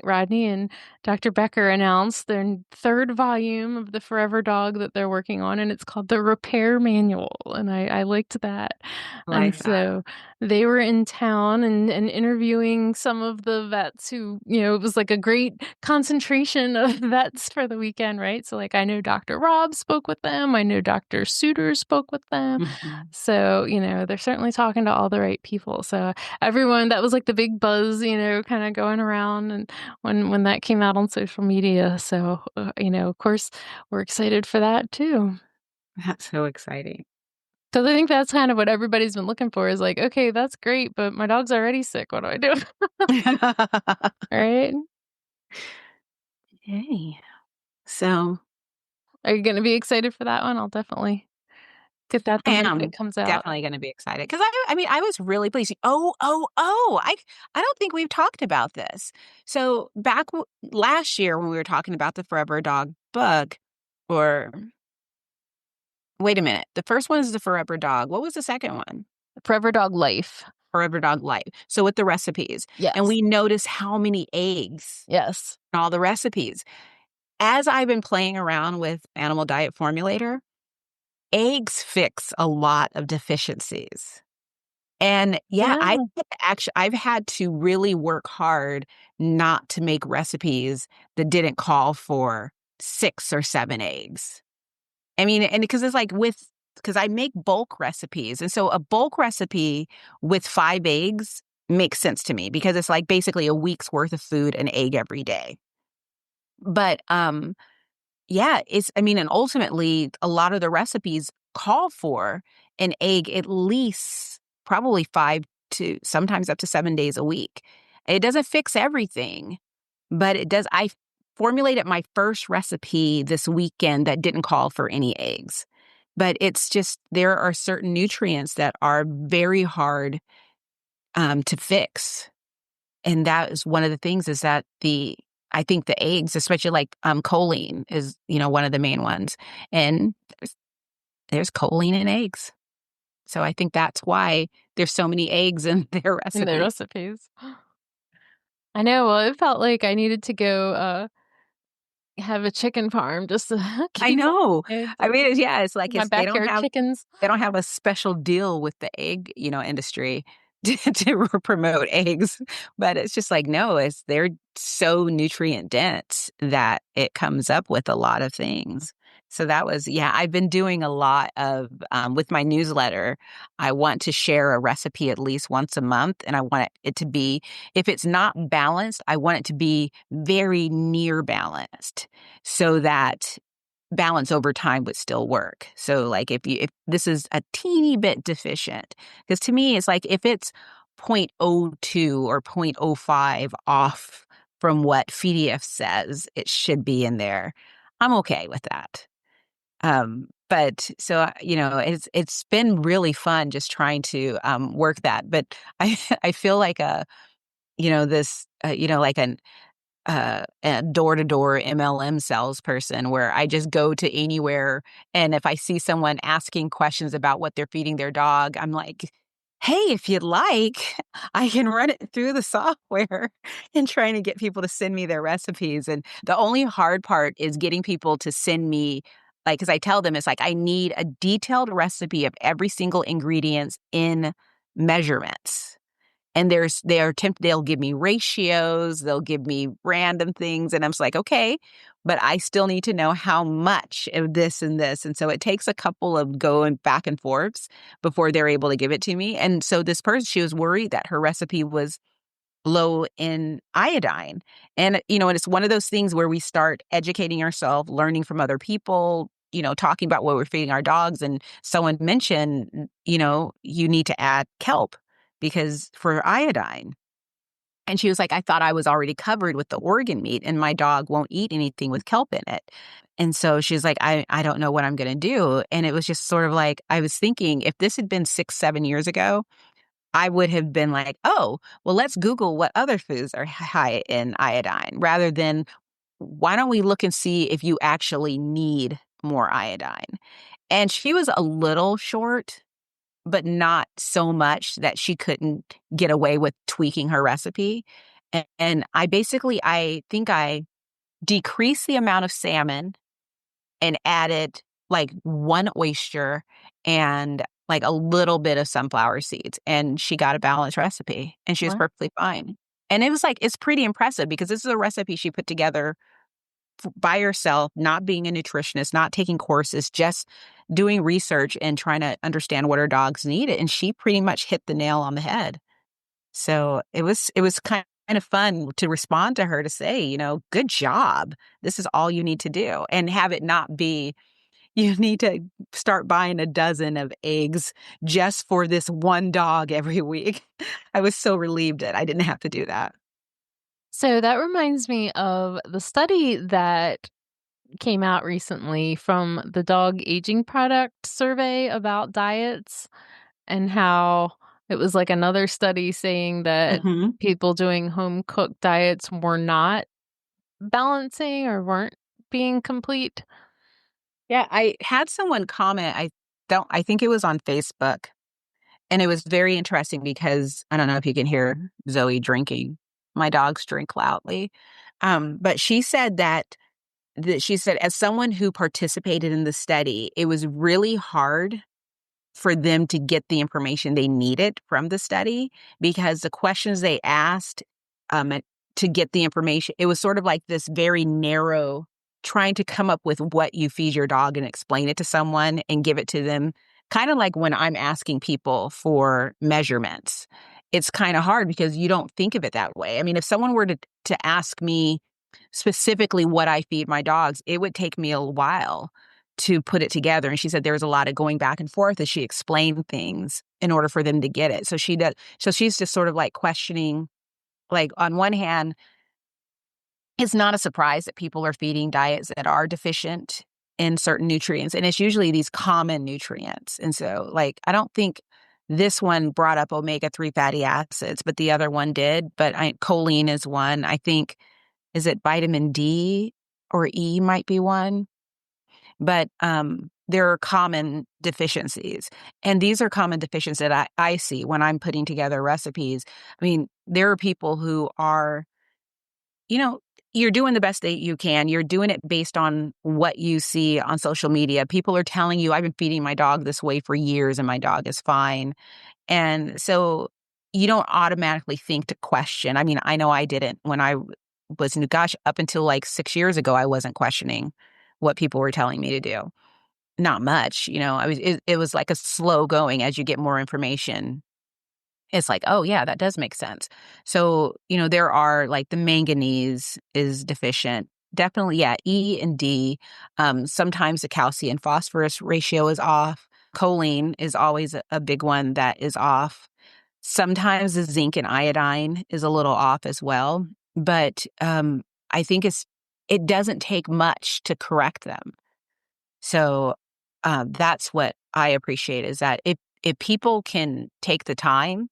Rodney and Dr. Becker announced their third volume of the Forever Dog that they're working on, and it's called The Repair Manual. And I liked that. And Like that. so they were in town and interviewing some of the vets who, it was like a great concentration of vets for the weekend, right? So, like, I know Dr. Rob spoke with them. I know Dr. Suter spoke with them. Mhm. So, they're certainly talking to all the right people. So everyone, that was like the big buzz, kind of going around and when that came out on social media. So, of course, we're excited for that too. That's so exciting. Because I think that's kind of what everybody's been looking for is like, okay, that's great, but my dog's already sick. What do I do? Right? Yay. So Are you going to be excited for that one? I'll definitely get that the I minute it am comes out. definitely going to be excited because I mean, I was really pleased. Oh! I don't think we've talked about this. So last year when we were talking about the Forever Dog book, or wait a minute, the first one is the Forever Dog. What was the second one? Forever Dog Life. Forever Dog Life. So with the recipes, and Yes. we notice how many eggs Yes. in all the recipes. As I've been playing around with Animal Diet Formulator, eggs fix a lot of deficiencies. And yeah, Yeah. I've had to really work hard not to make recipes that didn't call for 6 or 7 eggs. I mean, and because it's like because I make bulk recipes, and so a bulk recipe with 5 eggs makes sense to me because it's like basically a week's worth of food, an egg every day. But, yeah, I mean, and ultimately, a lot of the recipes call for an egg at least probably 5 to sometimes up to 7 days a week. It doesn't fix everything, but it does. I formulated my first recipe this weekend that didn't call for any eggs. But it's just there are certain nutrients that are very hard to fix. And that is one of the things is that I think the eggs, especially like choline is, one of the main ones. And there's choline in eggs. So I think that's why there's so many eggs in their In the recipes. recipes. I know. Well, it felt like I needed to go have a chicken farm just to I keep know. I eggs. mean, it's like My backyard chickens. they don't have a special deal with the egg, industry to promote eggs, but it's just like, no, they're so nutrient dense that it comes up with a lot of things. So yeah, I've been doing a lot of, with my newsletter, I want to share a recipe at least once a month. And I want it to be, if it's not balanced, I want it to be very near balanced so that balance over time would still work. So like if this is a teeny bit deficient, because to me it's like if it's 0.02 or 0.05 off from what FDF says it should be in there, I'm okay with that. But so it's been really fun just trying to work that. But I I feel like this like a door-to-door MLM salesperson where I just go to anywhere, and if I see someone asking questions about what they're feeding their dog, I'm like, "Hey, if you'd like, I can run it through the software," and trying to get people to send me their recipes, and the only hard part is getting people to send me like, because I tell them it's like, I need a detailed recipe of every single ingredients in measurements. And they'll give me ratios, they'll give me random things, and I'm just like, "Okay, but I still need to know how much of this and this." And so it takes a couple of going back and forths before they're able to give it to me. And so this person, she was worried that her recipe was low in iodine. And, and it's one of those things where we start educating ourselves, learning from other people, talking about what we're feeding our dogs. And someone mentioned, you need to add kelp because for iodine. And she was like, I thought I was already covered with the organ meat and my dog won't eat anything with kelp in it. And so she's like, I don't know what I'm going to do. And it was just sort of like, I was thinking if this had been 6, 7 years ago, I would have been like, oh, well, let's Google what other foods are high in iodine rather than why don't we look and see if you actually need more iodine? And she was a little short, but not so much that she couldn't get away with tweaking her recipe. And I think I decreased the amount of salmon and added like one oyster and like a little bit of sunflower seeds. And she got a balanced recipe and she was Wow. perfectly fine. And it was like, it's pretty impressive because this is a recipe she put together by herself, not being a nutritionist, not taking courses, just doing research and trying to understand what her dogs needed. And she pretty much hit the nail on the head. So it was kind of fun to respond to her to say, good job. This is all you need to do, and have it not be you need to start buying a dozen of eggs just for this one dog every week. I was so relieved that I didn't have to do that. So that reminds me of the study that came out recently from the Dog Aging Product Survey about diets, and how it was like another study saying that Hmm. people doing home cooked diets were not balancing or weren't being complete. Yeah, I had someone comment. I think it was on Facebook, and it was very interesting because I don't know if you can hear Zoe drinking. My dogs drink loudly. But she said that she said, as someone who participated in the study, it was really hard for them to get the information they needed from the study because the questions they asked um, to get the information, it was sort of like this very narrow, trying to come up with what you feed your dog and explain it to someone and give it to them. Kind of like when I'm asking people for measurements, it's kind of hard because you don't think of it that way. I mean, if someone were to ask me specifically what I feed my dogs, it would take me a while to put it together. And she said there was a lot of going back and forth as she explained things in order for them to get it. So she's just sort of like questioning, like on one hand, it's not a surprise that people are feeding diets that are deficient in certain nutrients. And it's usually these common nutrients. And so like, I don't think this one brought up omega-3 fatty acids, but the other one did. But choline is one. I think, is it vitamin D or E might be one? But there are common deficiencies. And these are common deficiencies that I see when I'm putting together recipes. I mean, there are people who are, you know, you're doing the best that you can. You're doing it based on what you see on social media. People are telling you, I've been feeding my dog this way for years and my dog is fine. And so you don't automatically think to question. I mean, I know I didn't when I was, gosh, up until like 6 years ago, I wasn't questioning what people were telling me to do. Not much, it was like a slow going as you get more information. It's like, oh yeah, that does make sense. So, there are like the manganese is deficient. Definitely, yeah, E and D. Sometimes the calcium phosphorus ratio is off. Choline is always a big one that is off. Sometimes the zinc and iodine is a little off as well. But I think it doesn't take much to correct them. So that's what I appreciate is that if people can take the time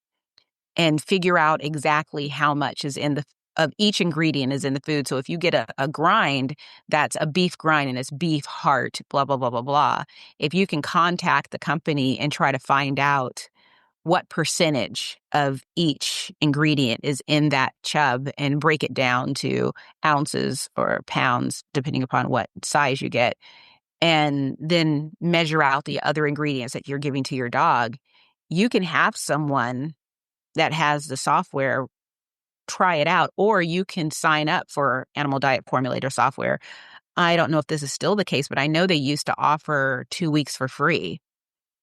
and figure out exactly how much is in the of each ingredient is in the food. So if you get a grind that's a beef grind and it's beef heart, blah, blah, blah, blah, blah. If you can contact the company and try to find out what percentage of each ingredient is in that chub and break it down to ounces or pounds, depending upon what size you get, and then measure out the other ingredients that you're giving to your dog, you can have someone that has the software try it out, or you can sign up for Animal Diet Formulator software. I don't know if this is still the case, but I know they used to offer 2 weeks for free.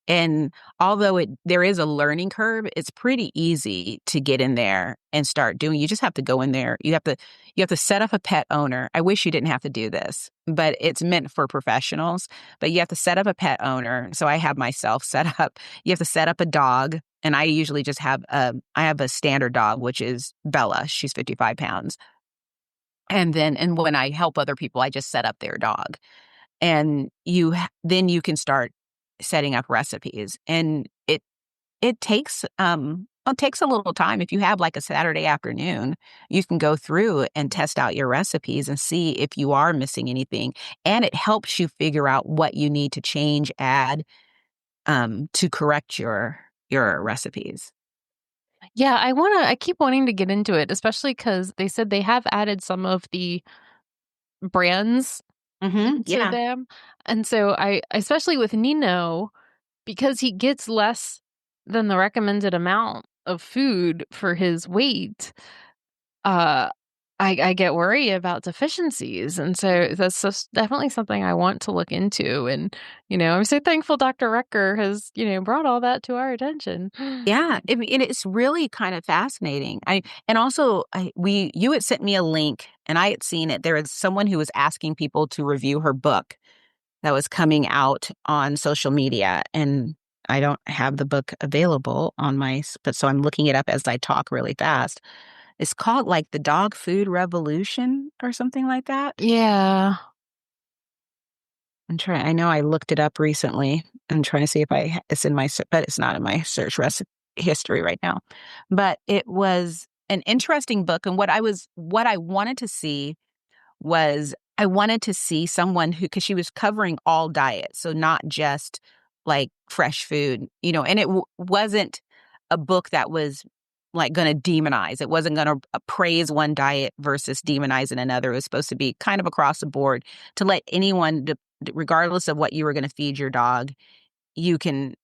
And although there is a learning curve, it's pretty easy to get in there and start doing. You just have to go in there. You have to set up a pet owner. I wish you didn't have to do this, but it's meant for professionals. But you have to set up a pet owner. So I have myself set up. You have to set up a dog, and I usually just have I have a standard dog, which is Bella. She's 55 pounds. And when I help other people, I just set up their dog, and then you can start setting up recipes. And it takes a little time. If you have like a Saturday afternoon, you can go through and test out your recipes and see if you are missing anything. And it helps you figure out what you need to change, add to correct your recipes. Yeah, I keep wanting to get into it, especially because they said they have added some of the brands into Yeah. them. And so especially with Nino, because he gets less than the recommended amount of food for his weight, uh, I get worried about deficiencies. And so that's just definitely something I want to look into. And, I'm so thankful Dr. Rucker has, brought all that to our attention. Yeah, and it's really kind of fascinating. And also you had sent me a link and I had seen it. There was someone who was asking people to review her book that was coming out on social media, and I don't have the book available on but so I'm looking it up as I talk really fast. It's called like The Dog Food Revolution or something like that. Yeah. I know I looked it up recently. I'm trying to see if it's in but it's not in my search history right now. But it was an interesting book. And what I wanted to see was I wanted to see someone because she was covering all diets. So not just like fresh food, and it wasn't a book that was like going to demonize. It wasn't going to praise one diet versus demonizing another. It was supposed to be kind of across the board to let anyone, regardless of what you were going to feed your dog, you can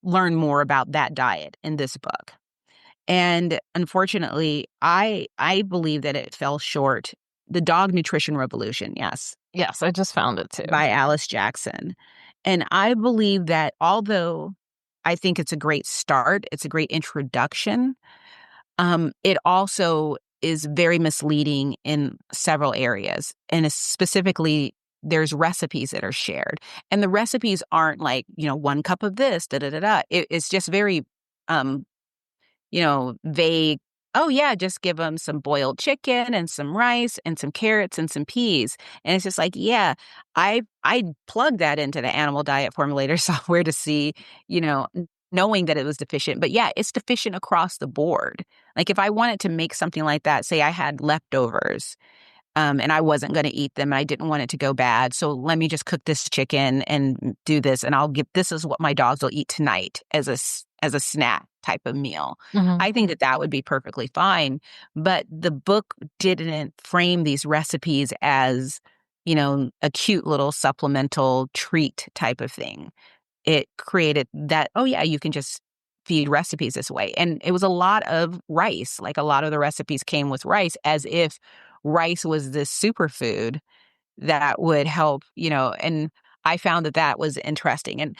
learn more about that diet in this book. And unfortunately, I believe that it fell short. The Dog Nutrition Revolution, yes, Yes, I just found it too. by Alice Jackson. And I believe that although I think it's a great start, it's a great introduction, it also is very misleading in several areas. And specifically, there's recipes that are shared. And the recipes aren't like, 1 cup of this, da da da da. It's just very um vague. Oh, yeah, just give them some boiled chicken and some rice and some carrots and some peas. And it's just like, yeah, I plugged that into the animal diet formulator software to see, knowing that it was deficient. But yeah, it's deficient across the board. Like if I wanted to make something like that, say I had leftovers, and I wasn't going to eat them. And I didn't want it to go bad. So let me just cook this chicken and do this. And this is what my dogs will eat tonight as a snack type of meal. Mhm. I think that would be perfectly fine. But the book didn't frame these recipes as, a cute little supplemental treat type of thing. It created that, oh yeah, you can just feed recipes this way. And it was a lot of rice. Like a lot of the recipes came with rice as if rice was this superfood that would help, and I found that was interesting. And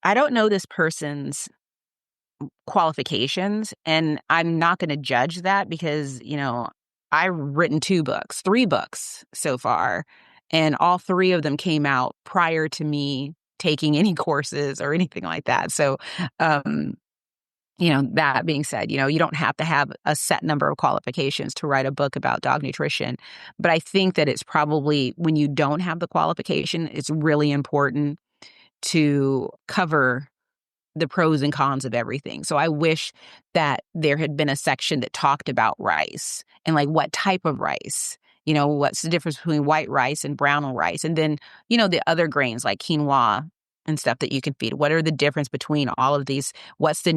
I don't know this person's qualifications, and I'm not going to judge that because, I've written 3 books so far, and all 3 of them came out prior to me taking any courses or anything like that. So, um, that being said, you don't have to have a set number of qualifications to write a book about dog nutrition. But I think that it's probably when you don't have the qualification, it's really important to cover the pros and cons of everything. So I wish that there had been a section that talked about rice and like what type of rice, what's the difference between white rice and brown rice. And then, the other grains like quinoa and stuff that you can feed. What are the difference between all of these? What's the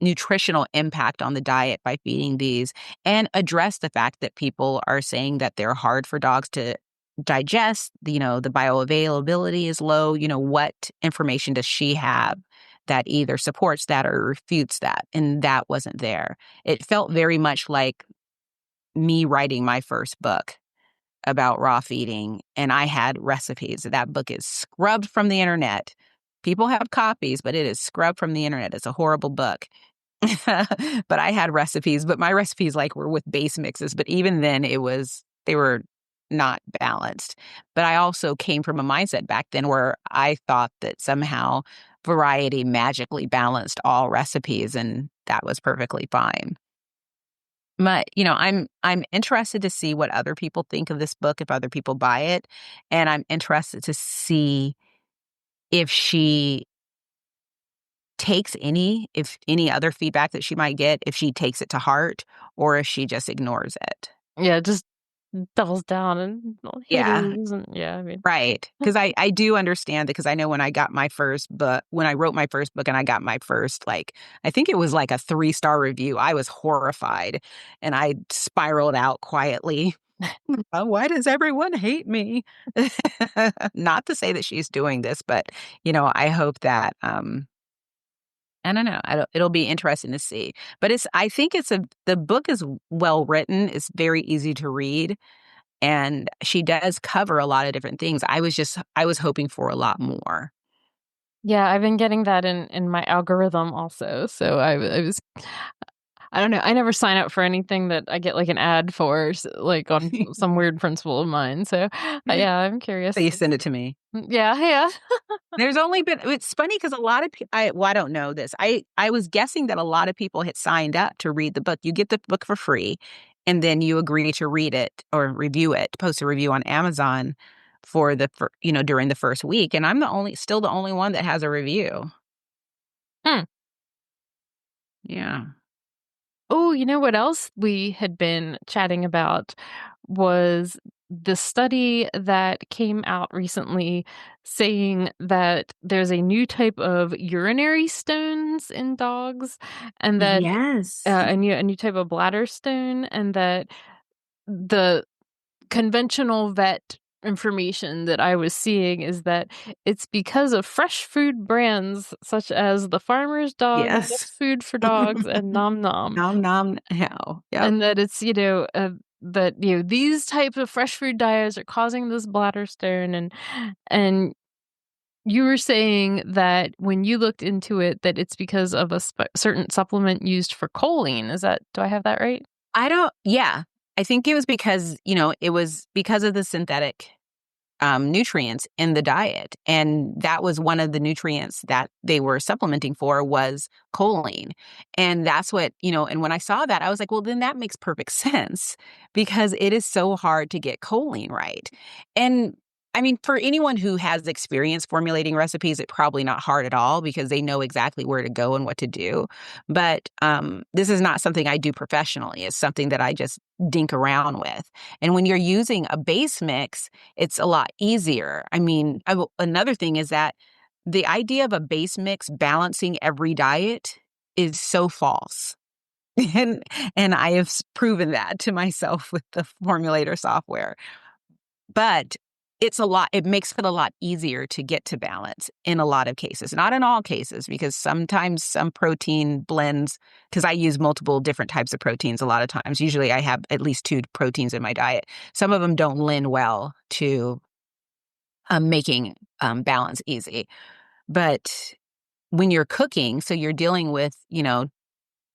nutritional impact on the diet by feeding these, and address the fact that people are saying that they're hard for dogs to digest, the bioavailability is low. What information does she have that either supports that or refutes that? And that wasn't there. It felt very much like me writing my first book about raw feeding, and I had recipes. That book is scrubbed from the internet. People have copies, but it is scrubbed from the internet. It's a horrible book. But I had recipes, but my recipes like were with base mixes. But even then they were not balanced. But I also came from a mindset back then where I thought that somehow variety magically balanced all recipes, and that was perfectly fine. But, I'm interested to see what other people think of this book, if other people buy it, and I'm interested to see if she if any other feedback that she might get, if she takes it to heart or if she just ignores it. Yeah, just Doubles down and Yeah. haters and yeah, I mean. Right. Because I do understand that because I know when I got my first book, when I wrote my first book and I got my first, like, I think it was like a 3-star review, I was horrified and I spiraled out quietly. Oh, why does everyone hate me? Not to say that she's doing this, but, I hope that, I don't know. It'll be interesting to see. But I think the book is well written. It's very easy to read. And she does cover a lot of different things. I was hoping for a lot more. Yeah, I've been getting that in my algorithm also, so I was I don't know, I never sign up for anything that I get, like, an ad for, like, on some weird principle of mine, so, yeah, I'm So curious. you send it to me. Yeah, yeah. There's only been it's funny because a lot of people I don't know this. I was guessing that a lot of people had signed up to read the book. You get the book for free, and then you agree to read it or review it, post a review on Amazon for during the first week, and I'm still the only one that has a review. Hmm. Yeah. Oh, you know what else we had been chatting about was the study that came out recently saying that there's a new type of urinary stones in dogs and that Yes. a new type of bladder stone and that the conventional vet information that I was seeing is that it's because of fresh food brands such as the Farmer's Dog, Yes. Just Food for Dogs, and Nom Nom, Nom nom now. Yep. and that it's, that, these types of fresh food diets are causing this bladder stone and you were saying that when you looked into it that it's because of a certain supplement used for choline. Do I have that right? I don't yeah. I think it was because, it was because of the synthetic nutrients in the diet. And that was one of the nutrients that they were supplementing for was choline. And that's and when I saw that, I was like, well, then that makes perfect sense because it is so hard to get choline right. And I mean, for anyone who has experience formulating recipes, it's probably not hard at all because they know exactly where to go and what to do. But this is not something I do professionally. It's something that I just dink around with. And when you're using a base mix, it's a lot easier. I mean, another thing is that the idea of a base mix balancing every diet is so false. And and I have proven that to myself with the formulator software. But it makes it a lot easier to get to balance in a lot of cases. Not in all cases, because sometimes some protein blends, because I use multiple different types of proteins a lot of times. Usually I have at least 2 proteins in my diet. Some of them don't lend well to making balance easy. But when you're cooking, so you're dealing with,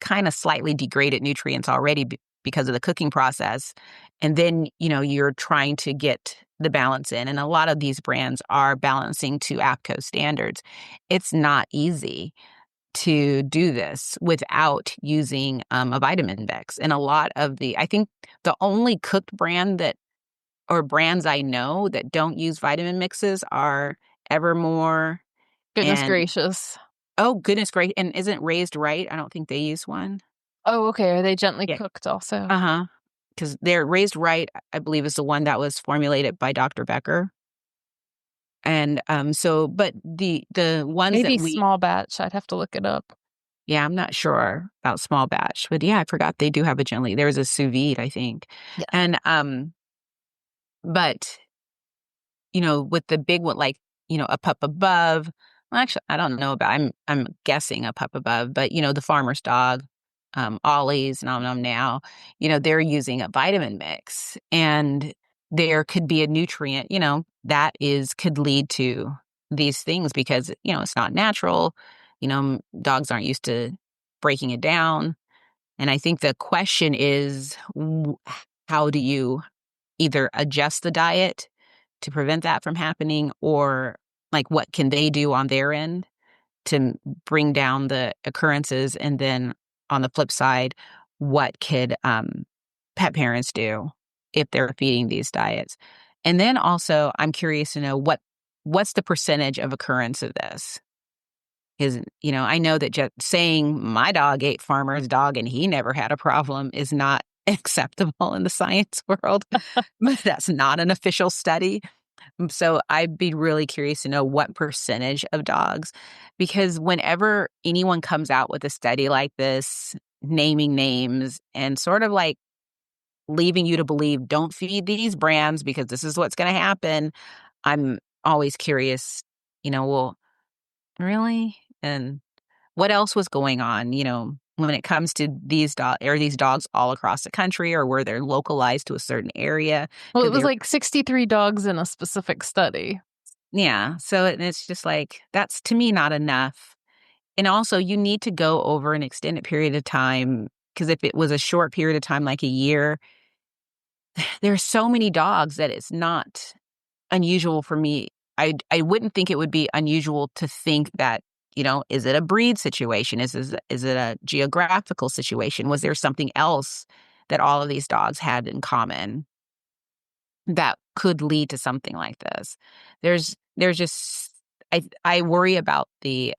kind of slightly degraded nutrients already because of the cooking process. And then, you're trying to get the balance in. And a lot of these brands are balancing to APCO standards. It's not easy to do this without using a vitamin mix. And I think the only cooked brand or brands I know that don't use vitamin mixes are Evermore Goodness and gracious. oh, goodness great. And isn't Raised Right? I don't think they use one. Oh, okay. Are they gently Yeah. cooked also? Uh-huh. Because they're Raised Right, I believe, is the one that was formulated by Dr. Becker. And but the ones that Maybe small batch. I'd have to look it up. yeah, I'm not sure about small batch, but yeah, I forgot they do have a gently. There's a sous vide, I think. Yeah. And but with the big one, like, a pup above. Well, actually, I don't know about. I'm guessing a pup above, but the Farmer's Dog, Ollie's, Nom Nom Now, they're using a vitamin mix, and there could be a nutrient, that could lead to these things because it's not natural. Dogs aren't used to breaking it down, and I think the question is, how do you either adjust the diet to prevent that from happening or like what can they do on their end to bring down the occurrences, and then on the flip side, what could pet parents do if they're feeding these diets? And then also I'm curious to know what's the percentage of occurrence of this. Is I know that just saying my dog ate Farmer's Dog and he never had a problem is not acceptable in the science world, but that's not an official study. So I'd be really curious to know what percentage of dogs, because whenever anyone comes out with a study like this, naming names and sort of like leaving you to believe, don't feed these brands because this is what's going to happen. I'm always curious, well, really? And what else was going on, when it comes to these dogs all across the country, or were they localized to a certain area? Well, Because it was like 63 dogs in a specific study. yeah. So it's just like, that's to me not enough. And also, you need to go over an extended period of time, because if it was a short period of time, like a year, there's so many dogs that it's not unusual for me. I wouldn't think it would be unusual to think that, is it a breed situation? Is it a geographical situation? Was there something else that all of these dogs had in common that could lead to something like this? There's just I worry about the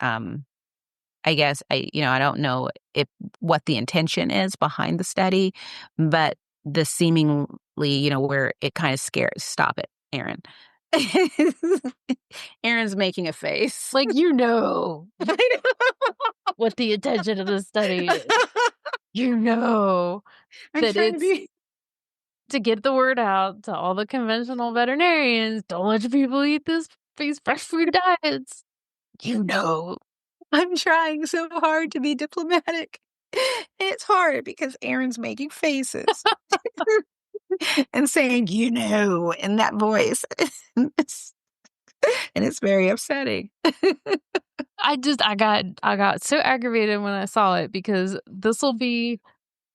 I guess I don't know if what the intention is behind the study, but the seemingly, where it kind of scares. Stop it, Erin. Erin's making a face. Like, I know. what the intention of the study is. You know I'm that trying to it's be. to get the word out to all the conventional veterinarians. Don't let your people eat these fresh food diets. You know. I'm trying so hard to be diplomatic. It's hard because Erin's making faces and saying, in that voice. It's- and it's very upsetting. I got so aggravated when I saw it because this will be,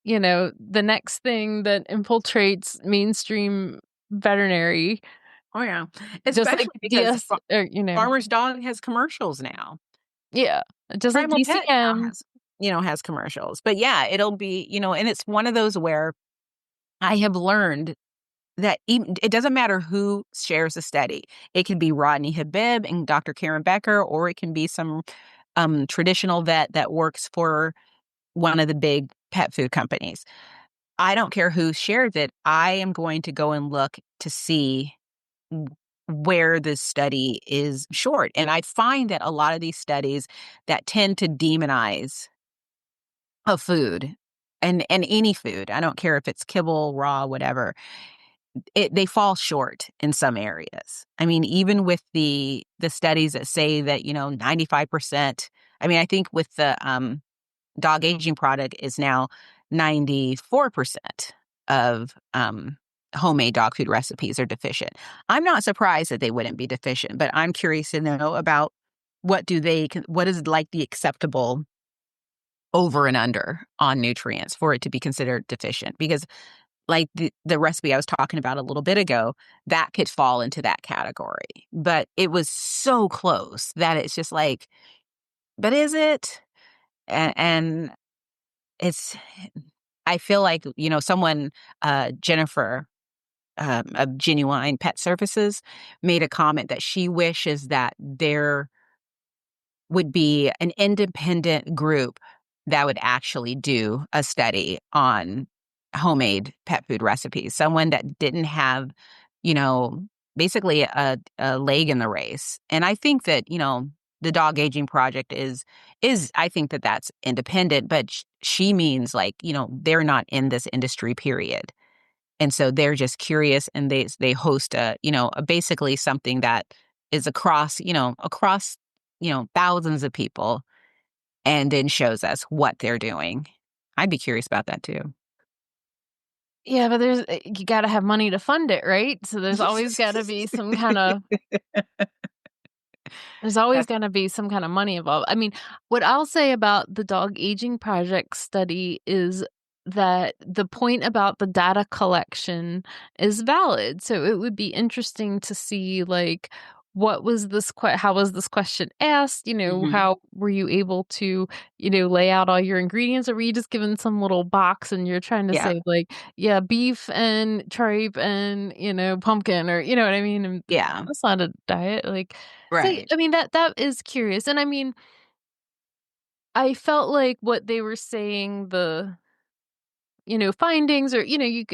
the next thing that infiltrates mainstream veterinary, Oh, yeah. just like Especially because DS or, Farmer's Dog has commercials now. yeah, just like Primal Pet now DCM. has commercials. But yeah, it'll be, and it's one of those where I have learned that even, it doesn't matter who shares the study. It can be Rodney Habib and Dr. Karen Becker, or it can be some traditional vet that works for one of the big pet food companies. I don't care who shares it. I am going to go and look to see where this study is short. And I find that a lot of these studies that tend to demonize a food, and any food, I don't care if it's kibble, raw, whatever, they fall short in some areas. I mean, even with the studies that say that, 95%, I mean, I think with the dog aging product is now 94% of homemade dog food recipes are deficient. I'm not surprised that they wouldn't be deficient, but I'm curious to know about what is like the acceptable over and under on nutrients for it to be considered deficient, because like the recipe I was talking about a little bit ago, that could fall into that category. But it was so close that it's just like, but is it? And it's, I feel like, someone, Jennifer, of Genuine Pet Services, made a comment that she wishes that there would be an independent group that would actually do a study on homemade pet food recipes. Someone that didn't have, you know, basically a leg in the race. And I think that, the dog aging project is I think that that's independent, but she means like, they're not in this industry, period. And so they're just curious, and they host basically something that is across thousands of people, and then shows us what they're doing. I'd be curious about that too. Yeah, but you gotta have money to fund it, right? So there's always That's gonna be some kind of money involved. I mean, what I'll say about the dog aging project study is that the point about the data collection is valid. So it would be interesting to see, like, how was this question asked? mhm. How were you able to, lay out all your ingredients, or were you just given some little box and you're trying to Yeah, say, like, yeah, beef and tripe and, pumpkin, or you know what I mean? And yeah, that's not a diet. Like, so, right. I mean, that is curious, and I mean, I felt like what they were saying, findings, or,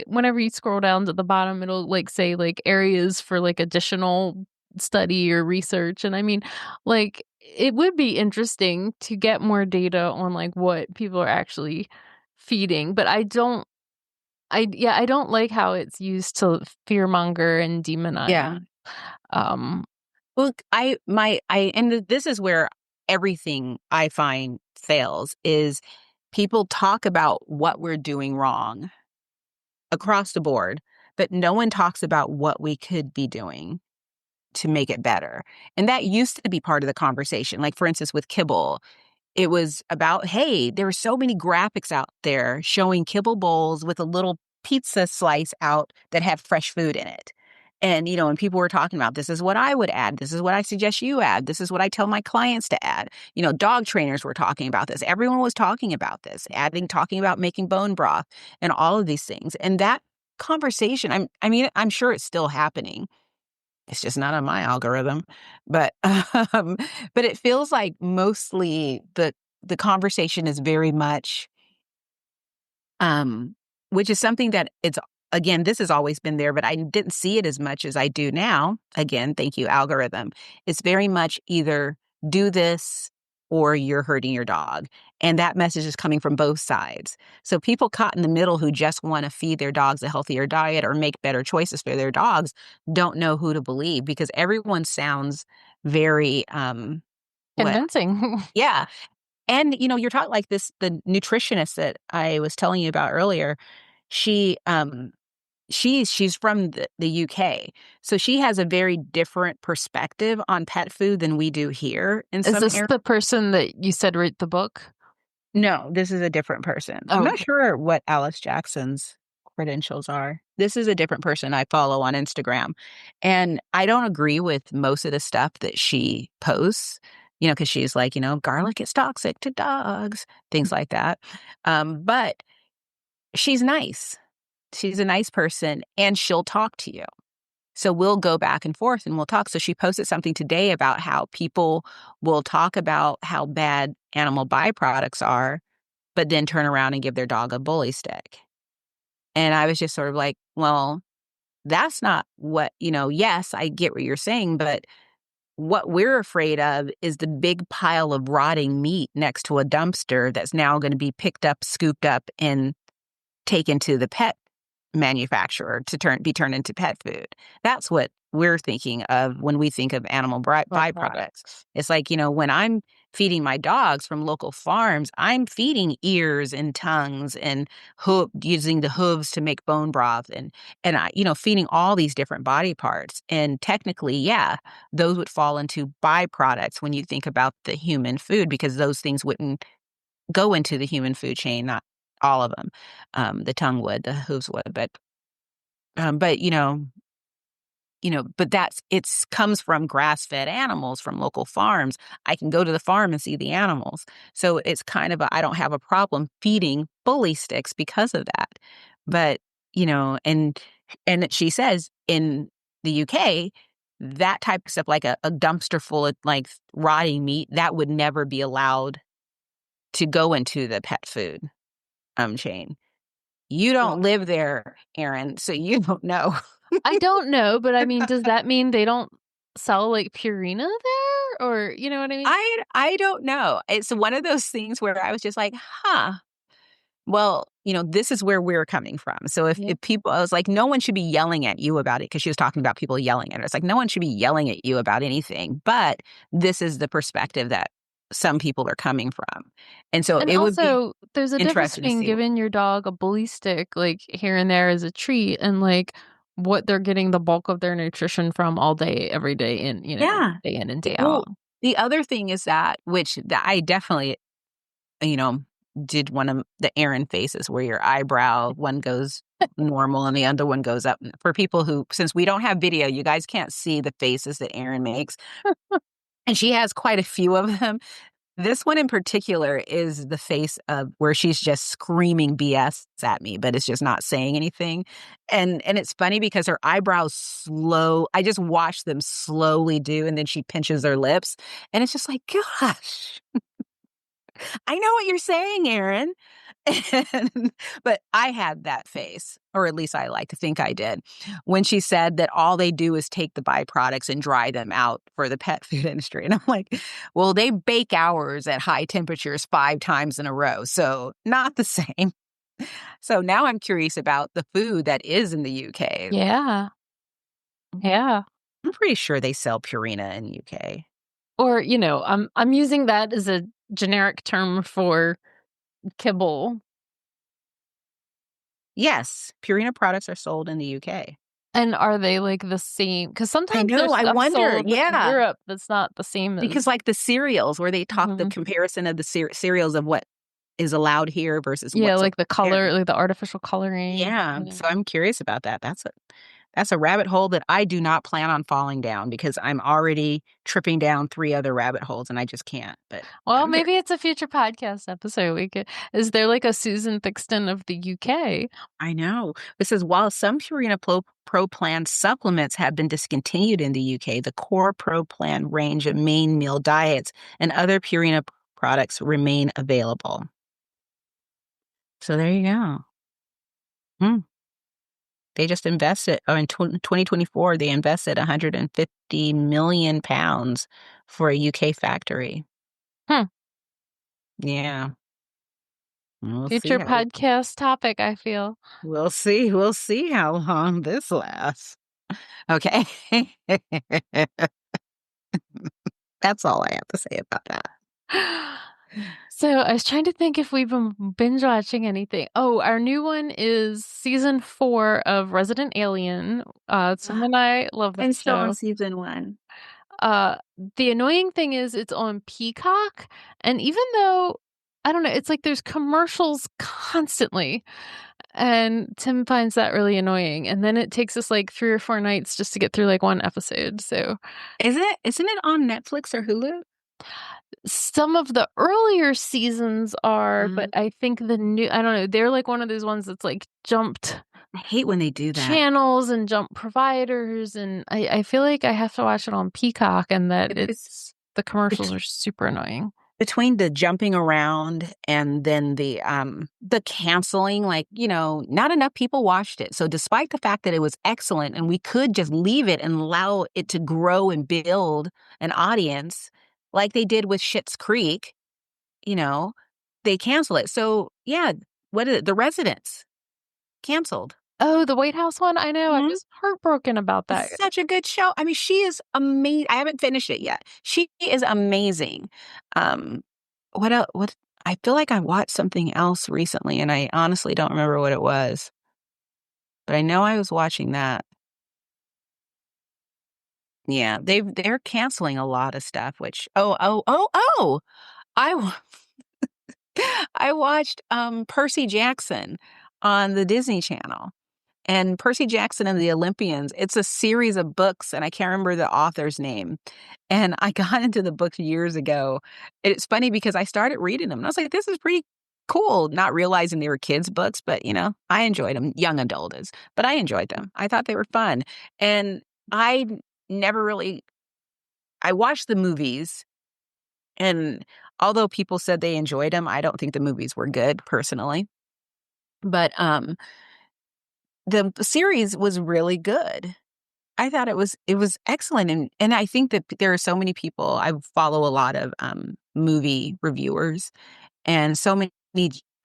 whenever you scroll down to the bottom, it'll like say like areas for like additional study or research. And I mean, like, it would be interesting to get more data on like what people are actually feeding, but I don't like how it's used to fearmonger and demonize. Yeah. Um, Look, this is where everything I find fails is people talk about what we're doing wrong across the board, but no one talks about what we could be doing to make it better. And that used to be part of the conversation. Like, for instance, with kibble, it was about, hey, there were so many graphics out there showing kibble bowls with a little pizza slice out that have fresh food in it. And people were talking about, this is what I would add. This is what I suggest you add. This is what I tell my clients to add. Dog trainers were talking about this. Everyone was talking about this, talking about making bone broth and all of these things. And that conversation, I'm sure it's still happening. It's just not on my algorithm, but um, but it feels like mostly the conversation is very much, um, which is something that it's again, this has always been there, but I didn't see it as much as I do now. Again, thank you, algorithm. It's very much either do this or you're hurting your dog. And that message is coming from both sides. So people caught in the middle who just want to feed their dogs a healthier diet or make better choices for their dogs don't know who to believe because everyone sounds very, what? Convincing. Yeah. And, you're talking like this, the nutritionist that I was telling you about earlier, she, she's from the UK. So she has a very different perspective on pet food than we do here in Is some this areas. the person that you said wrote the book? No, this is a different person. I'm Oh, not sure what Alice Jackson's credentials are. This is a different person I follow on Instagram. And I don't agree with most of the stuff that she posts, because she's like, garlic is toxic to dogs, things like that. But she's nice. She's a nice person and she'll talk to you. So we'll go back and forth and we'll talk. So she posted something today about how people will talk about how bad animal byproducts are but then turn around and give their dog a bully stick. And I was just sort of like, well, that's not what, yes, I get what you're saying, but what we're afraid of is the big pile of rotting meat next to a dumpster that's now going to be picked up, scooped up, and taken to the pet manufacturer to be turned into pet food. That's what we're thinking of when we think of animal byproducts. It's like, when I'm feeding my dogs from local farms, I'm feeding ears and tongues and using the hooves to make bone broth and I, feeding all these different body parts. And technically, yeah, those would fall into byproducts when you think about the human food because those things wouldn't go into the human food chain, not all of them. The tongue would, the hooves would, but but it's comes from grass-fed animals from local farms. I can go to the farm and see the animals. So it's kind of I don't have a problem feeding bully sticks because of that. But, and she says in the UK, that type of stuff, like a dumpster full of like rotting meat, that would never be allowed to go into the pet food chain. You well, don't live there, Erin, so you don't know. I don't know, but I mean, does that mean they don't sell like Purina there? Or, you know what I mean? I don't know. It's one of those things where I was just like, huh. Well, this is where we're coming from. So Yeah. if people, I was like, no one should be yelling at you about it because she was talking about people yelling at her. It's like, no one should be yelling at you about anything, but this is the perspective that some people are coming from. And so And it would be also, there's a difference interesting to between see. giving your dog a bully stick, like here and there as a treat, and like what they're getting the bulk of their nutrition from all day, every day, and Yeah. day in and day Well, out. the other thing is that I definitely, you know, did one of the Erin faces where your eyebrow, one goes normal and the other one goes up. For people who, since we don't have video, you guys can't see the faces that Erin makes. And she has quite a few of them. This one in particular is the face of where she's just screaming BS at me, but it's just not saying anything. And it's funny because her eyebrows I just watch them slowly do, and then she pinches her lips. And it's just like, gosh, I know what you're saying, Erin. And, but I had that face, or at least I like to think I did, when she said that all they do is take the byproducts and dry them out for the pet food industry. And I'm like, well, they bake ours at high temperatures 5 times in a row. So not the same. So now I'm curious about the food that is in the UK. Yeah. Yeah. I'm pretty sure they sell Purina in UK. Or, I'm using that as a generic term for kibble. Yes, Purina products are sold in the UK. And are they like the same? Because I sometimes know, there's I stuff wonder, sold in yeah. Europe that's not the same Because as. like the cereals where they talk the Mhm. comparison of the cereals of what is allowed here versus Yeah, what's allowed like the there. color, like the artificial coloring. Yeah, Yeah. so I'm curious about that. That's a rabbit hole that I do not plan on falling down because I'm already tripping down 3 other rabbit holes and I just can't, but Well, I'm very maybe it's a future podcast episode. Is there like a Susan Thixton of the UK? I know. This is while some Purina Pro Plan supplements have been discontinued in the UK, the core Pro Plan range of main meal diets and other Purina products remain available. So there you go. Hmm. They just invested, in 2024, they invested 150 million pounds for a UK factory. Hmm. Yeah. We'll see Future how podcast topic, I feel. we'll see how long this lasts. Okay. That's all I have to say about that. So I was trying to think if we've been binge watching anything. Oh, our new one is season 4 of Resident Alien. Tim and I love that I'm still on show. season 1. Uh, the annoying thing is it's on Peacock, and even though I don't know, it's like there's commercials constantly, and Tim finds that really annoying. And then it takes us like 3 or 4 nights just to get through like one episode. So Isn't it on Netflix or Hulu? some of the earlier seasons are, but Mm. I think I don't know, they're like one of those ones that's like jumped I hate when they do that. channels and jump providers, and I feel like I have to watch it on Peacock, and that It's the commercials bet are super annoying. between the jumping around and then the canceling, like, not enough people watched it. So despite the fact that it was excellent and we could just leave it and allow it to grow and build an audience like they did with Schitt's Creek, you know, they cancel it. So yeah, what is it? The Residents canceled. Oh, the White House one? I know, I was heartbroken about that. It's such a good show. I mean, she is amazing. I haven't finished it yet. She is amazing. Um, what else? What I feel like I watched something else recently, and I honestly don't remember what it was. But I know I was watching that. Yeah, they're canceling a lot of stuff. Which I wa- I watched Percy Jackson on the Disney Channel. And Percy Jackson and the Olympians, it's a series of books, and I can't remember the author's name. And I got into the books years ago. It's funny because I started reading them, and I was like, this is pretty cool, not realizing they were kids' books, but, I enjoyed them, young adult is, but I enjoyed them. I thought they were fun. And I never really I watched the movies, and although people said they enjoyed them, I don't think the movies were good personally. But, the series was really good. I thought it was excellent, and I think that there are so many people. I follow a lot of, movie reviewers, and so many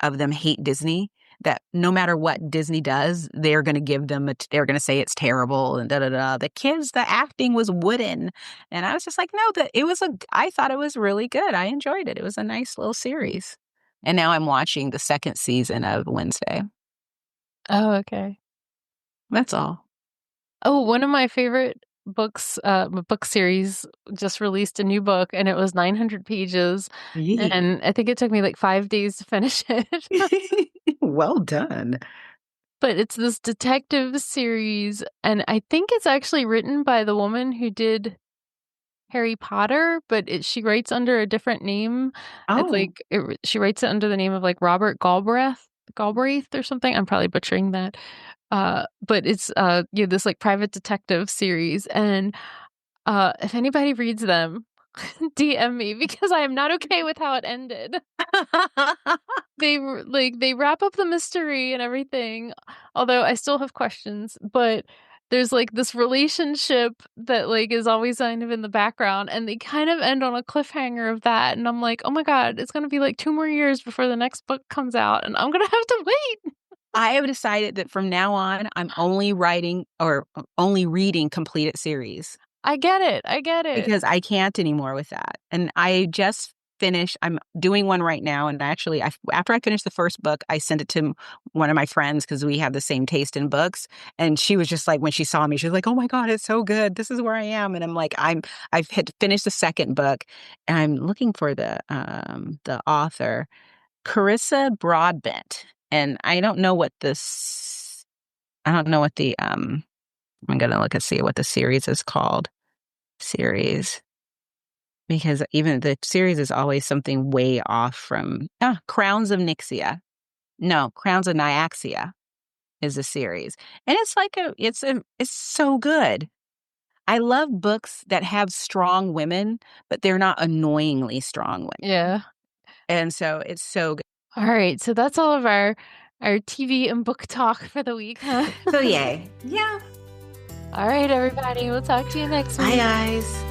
of them hate Disney, that no matter what Disney does, they're gonna give them they're gonna say it's terrible and da, da, da. The acting was wooden, and I was just like, "No, that it was I thought it was really good. I enjoyed it. It was a nice little series." And now I'm watching the 2nd season of Wednesday. Oh, okay. That's all. Oh, one of my favorite books, book series just released a new book, and it was 900 pages, Yee. and I think it took me like 5 days to finish it. Well done. But it's this detective series, and I think it's actually written by the woman who did Harry Potter, but she writes under a different name. It's Oh. like she writes it under the name of like Robert Galbraith or something. I'm probably butchering that. But it's this like private detective series, and if anybody reads them, DM me because I am not okay with how it ended. They wrap up the mystery and everything, although I still have questions, but there's like this relationship that like is always kind of in the background, and they kind of end on a cliffhanger of that, and I'm like, oh my god, it's gonna be like 2 more years before the next book comes out, and I'm gonna have to wait. I have decided that from now on, I'm only writing or only reading completed series I get it. I get it. because I can't anymore with that. And I just finished, I'm doing one right now. And actually, after I finished the first book, I sent it to one of my friends because we have the same taste in books. And she was just like, when she saw me, she was like, oh my God, it's so good. This is where I am. And I'm like, I've had finished the second book and I'm looking for the author, Carissa Broadbent. And I don't know what this, I don't know what the, I'm going to look and see what the series is called. Series. Because even the series is always something way off from Crowns of Nixia. No, Crowns of Nyaxia is a series. And it's like it's so good. I love books that have strong women, but they're not annoyingly strong women. Yeah. And so it's so good. All right, so that's all of our TV and book talk for the week, huh? So yay. Yeah. All right, everybody, we'll talk to you next week. Bye, guys.